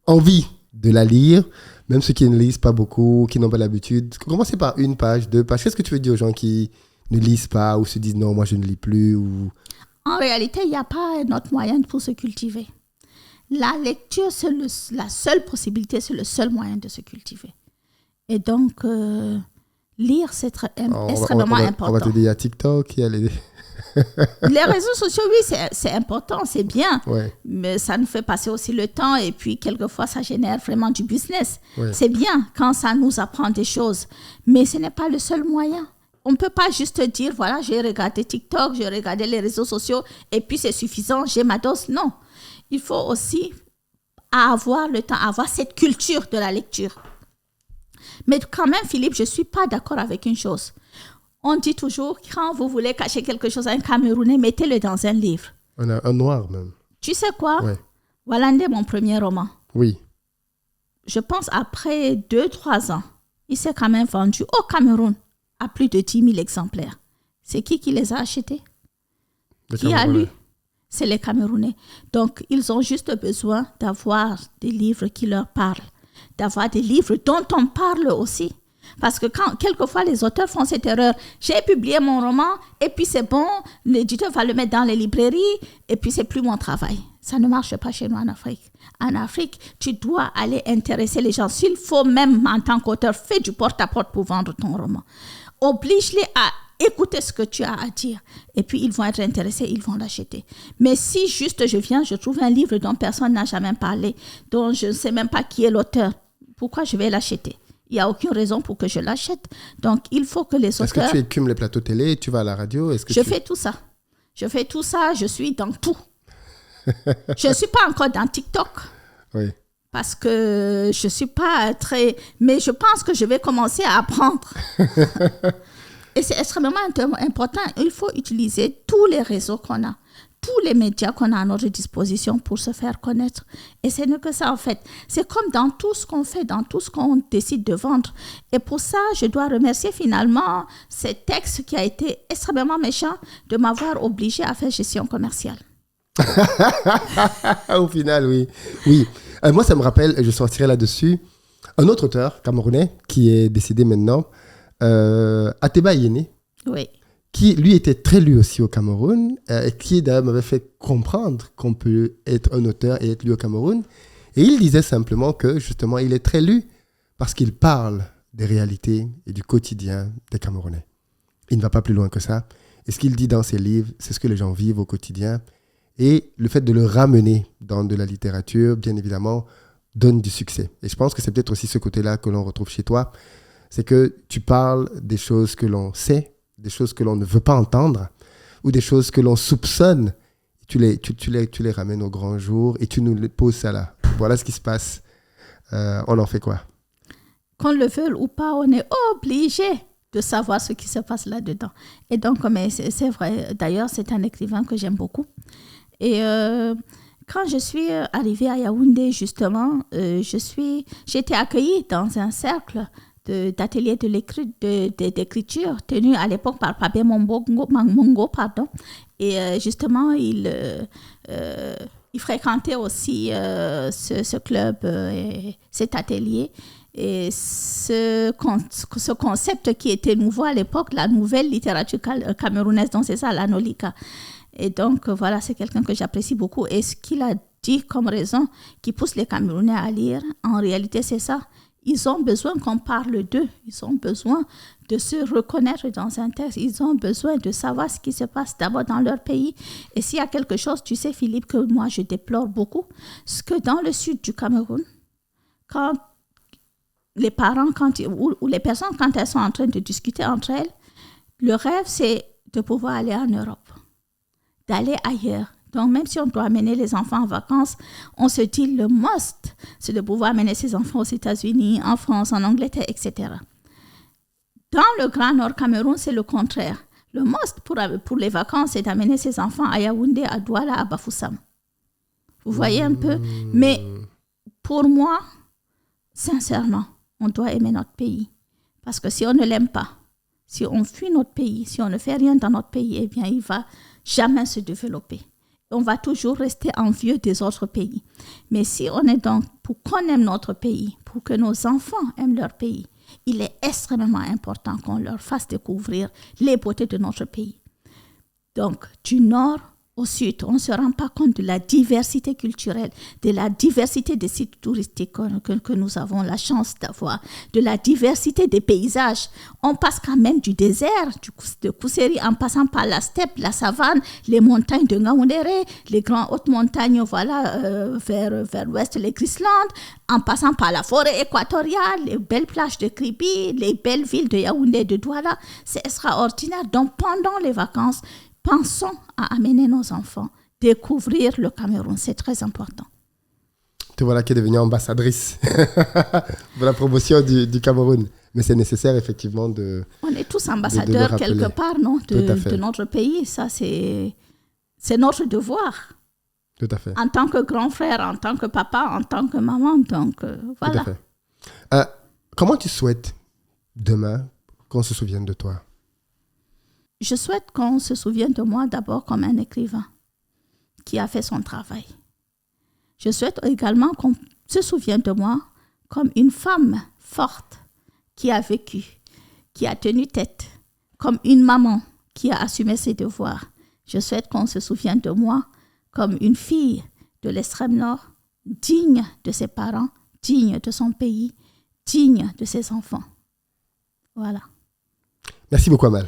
Speaker 2: envie de la lire, même ceux qui ne lisent pas beaucoup, qui n'ont pas l'habitude. Commencez par 1 page, 2 pages. Qu'est-ce que tu veux dire aux gens qui ne lisent pas ou se disent non, moi je ne lis plus ou...
Speaker 1: En réalité, il n'y a pas un autre moyen pour se cultiver. La lecture, c'est la seule possibilité, c'est le seul moyen de se cultiver. Et donc, lire, c'est extrêmement important.
Speaker 2: On va te dire, il y a TikTok, il y a les...
Speaker 1: Les réseaux sociaux, oui, c'est important, c'est bien.
Speaker 2: Ouais.
Speaker 1: Mais ça nous fait passer aussi le temps et puis quelquefois, ça génère vraiment du business.
Speaker 2: Ouais.
Speaker 1: C'est bien quand ça nous apprend des choses. Mais ce n'est pas le seul moyen. On ne peut pas juste dire, voilà, j'ai regardé TikTok, j'ai regardé les réseaux sociaux et puis c'est suffisant, j'ai ma dose. Non. Il faut aussi avoir le temps, avoir cette culture de la lecture. Mais quand même, Philippe, je ne suis pas d'accord avec une chose. On dit toujours, quand vous voulez cacher quelque chose à un Camerounais, mettez-le dans un livre.
Speaker 2: Un noir même.
Speaker 1: Tu sais quoi?
Speaker 2: Ouais.
Speaker 1: Walanda, mon premier roman.
Speaker 2: Oui.
Speaker 1: Je pense après 2-3 ans, il s'est quand même vendu au Cameroun à plus de 10 000 exemplaires. C'est qui les a achetés? Qui a lu? C'est les Camerounais. Donc, ils ont juste besoin d'avoir des livres qui leur parlent, d'avoir des livres dont on parle aussi. Parce que quelquefois, les auteurs font cette erreur. J'ai publié mon roman et puis c'est bon, l'éditeur va le mettre dans les librairies et puis c'est plus mon travail. Ça ne marche pas chez nous en Afrique. En Afrique, tu dois aller intéresser les gens. S'il faut même, en tant qu'auteur, fais du porte-à-porte pour vendre ton roman. Oblige-les à écouter ce que tu as à dire. Et puis, ils vont être intéressés, ils vont l'acheter. Mais si juste je viens, je trouve un livre dont personne n'a jamais parlé, dont je ne sais même pas qui est l'auteur, pourquoi je vais l'acheter? Il n'y a aucune raison pour que je l'achète. Donc, il faut que les auteurs...
Speaker 2: Est-ce que tu écumes les plateaux télé, tu vas à la radio?
Speaker 1: Je fais tout ça. Je suis dans tout. Je ne suis pas encore dans TikTok.
Speaker 2: Oui.
Speaker 1: Parce que je ne suis pas très... Mais je pense que je vais commencer à apprendre. Et c'est extrêmement important. Il faut utiliser tous les réseaux qu'on a, tous les médias qu'on a à notre disposition pour se faire connaître. Et ce n'est que ça, en fait. C'est comme dans tout ce qu'on fait, dans tout ce qu'on décide de vendre. Et pour ça, je dois remercier finalement cet texte qui a été extrêmement méchant de m'avoir obligé à faire gestion commerciale.
Speaker 2: Au final, oui. Oui. Moi, ça me rappelle, je sortirai là-dessus, un autre auteur camerounais qui est décédé maintenant, Ateba Yene,
Speaker 1: oui,
Speaker 2: qui lui était très lu aussi au Cameroun, et qui d'ailleurs m'avait fait comprendre qu'on peut être un auteur et être lu au Cameroun. Et il disait simplement que justement, il est très lu parce qu'il parle des réalités et du quotidien des Camerounais. Il ne va pas plus loin que ça. Et ce qu'il dit dans ses livres, c'est ce que les gens vivent au quotidien. Et le fait de le ramener dans de la littérature, bien évidemment, donne du succès. Et je pense que c'est peut-être aussi ce côté-là que l'on retrouve chez toi. C'est que tu parles des choses que l'on sait, des choses que l'on ne veut pas entendre, ou des choses que l'on soupçonne. Tu les ramènes au grand jour et tu nous les poses ça là. Voilà ce qui se passe. On en fait quoi?
Speaker 1: Qu'on le veuille ou pas, on est obligé de savoir ce qui se passe là-dedans. Et donc, mais c'est vrai, d'ailleurs, c'est un écrivain que j'aime beaucoup. Et quand je suis arrivée à Yaoundé, justement, j'ai été accueillie dans un cercle d'atelier d'écriture tenu à l'époque par Pape Mongo, pardon. Et justement, il fréquentait aussi ce club et cet atelier. Et ce concept qui était nouveau à l'époque, la nouvelle littérature camerounaise, donc c'est ça, l'anolika. Et donc, voilà, c'est quelqu'un que j'apprécie beaucoup. Et ce qu'il a dit comme raison qui pousse les Camerounais à lire, en réalité, c'est ça. Ils ont besoin qu'on parle d'eux. Ils ont besoin de se reconnaître dans un texte. Ils ont besoin de savoir ce qui se passe d'abord dans leur pays. Et s'il y a quelque chose, tu sais, Philippe, que moi, je déplore beaucoup, c'est que dans le sud du Cameroun, quand les parents, ou les personnes, quand elles sont en train de discuter entre elles, le rêve, c'est de pouvoir aller en Europe, d'aller ailleurs. Donc, même si on doit amener les enfants en vacances, on se dit le must, c'est de pouvoir amener ses enfants aux États-Unis, en France, en Angleterre, etc. Dans le Grand Nord Cameroun, c'est le contraire. Le must pour les vacances, c'est d'amener ses enfants à Yaoundé, à Douala, à Bafoussam. Vous voyez un peu? Mais pour moi, sincèrement, on doit aimer notre pays. Parce que si on ne l'aime pas, si on fuit notre pays, si on ne fait rien dans notre pays, eh bien, il ne va jamais se développer. On va toujours rester envieux des autres pays. Mais si on est donc pour qu'on aime notre pays, pour que nos enfants aiment leur pays, il est extrêmement important qu'on leur fasse découvrir les beautés de notre pays. Donc, du nord au sud, on ne se rend pas compte de la diversité culturelle, de la diversité des sites touristiques que nous avons la chance d'avoir, de la diversité des paysages. On passe quand même du désert, de Kousséri, en passant par la steppe, la savane, les montagnes de Ngaoundéré, les grandes hautes montagnes vers l'ouest, les Grislandes, en passant par la forêt équatoriale, les belles plages de Kribi, les belles villes de Yaoundé, de Douala. C'est extraordinaire. Donc, pendant les vacances, pensons à amener nos enfants découvrir le Cameroun. C'est très important.
Speaker 2: Te voilà qui est devenue ambassadrice de la promotion du Cameroun. Mais c'est nécessaire, effectivement, de...
Speaker 1: On est tous ambassadeurs quelque part, non, de notre pays. Ça, c'est notre devoir.
Speaker 2: Tout à fait.
Speaker 1: En tant que grand frère, en tant que papa, en tant que maman. Donc, voilà.
Speaker 2: Tout à fait. Comment tu souhaites, demain, qu'on se souvienne de toi?
Speaker 1: Je souhaite qu'on se souvienne de moi d'abord comme un écrivain qui a fait son travail. Je souhaite également qu'on se souvienne de moi comme une femme forte qui a vécu, qui a tenu tête, comme une maman qui a assumé ses devoirs. Je souhaite qu'on se souvienne de moi comme une fille de l'extrême nord, digne de ses parents, digne de son pays, digne de ses enfants. Voilà.
Speaker 2: Merci beaucoup, Amal.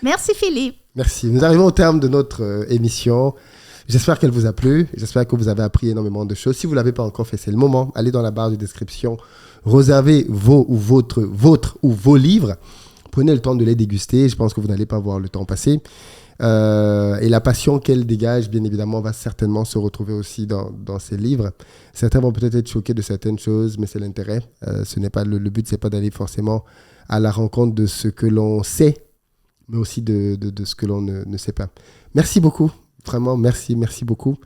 Speaker 1: Merci Philippe.
Speaker 2: Merci. Nous arrivons au terme de notre émission. J'espère qu'elle vous a plu. J'espère que vous avez appris énormément de choses. Si vous ne l'avez pas encore fait, c'est le moment. Allez dans la barre de description. Réservez votre ou vos livres. Prenez le temps de les déguster. Je pense que vous n'allez pas voir le temps passer. Et la passion qu'elle dégage, bien évidemment, va certainement se retrouver aussi dans ces livres. Certains vont peut-être être choqués de certaines choses, mais c'est l'intérêt. Ce n'est pas le but, c'est pas d'aller forcément à la rencontre de ce que l'on sait, mais aussi de ce que l'on ne sait pas. Merci beaucoup, vraiment, merci beaucoup.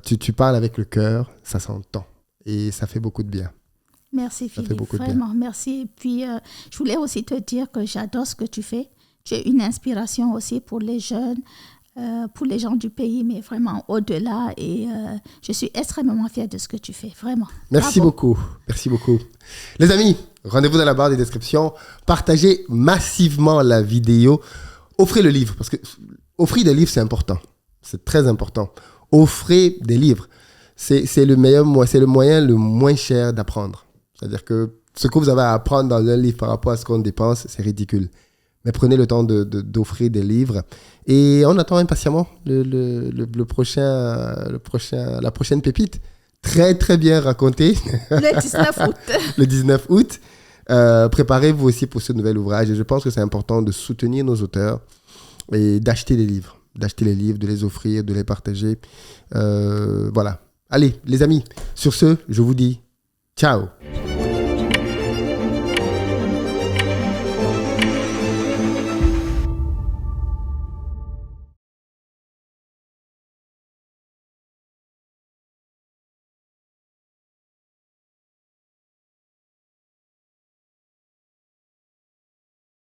Speaker 2: Tu parles avec le cœur, ça s'entend, et ça fait beaucoup de bien.
Speaker 1: Merci Philippe, vraiment, merci. Et puis, je voulais aussi te dire que j'adore ce que tu fais. Tu es une inspiration aussi pour les jeunes, pour les gens du pays, mais vraiment au-delà. Et je suis extrêmement fière de ce que tu fais, vraiment.
Speaker 2: Merci beaucoup. Les amis, rendez-vous dans la barre des descriptions. Partagez massivement la vidéo. Offrez le livre, parce que offrir des livres, c'est important. C'est très important. Offrez des livres. C'est le moyen le moins cher d'apprendre. C'est-à-dire que ce que vous avez à apprendre dans un livre par rapport à ce qu'on dépense, c'est ridicule. Mais prenez le temps d'offrir des livres. Et on attend impatiemment la prochaine pépite. Très, très bien racontée.
Speaker 1: Le 19 août.
Speaker 2: Le 19 août. Préparez-vous aussi pour ce nouvel ouvrage. Et je pense que c'est important de soutenir nos auteurs et d'acheter des livres. D'acheter les livres, de les offrir, de les partager. Voilà. Allez, les amis, sur ce, je vous dis ciao.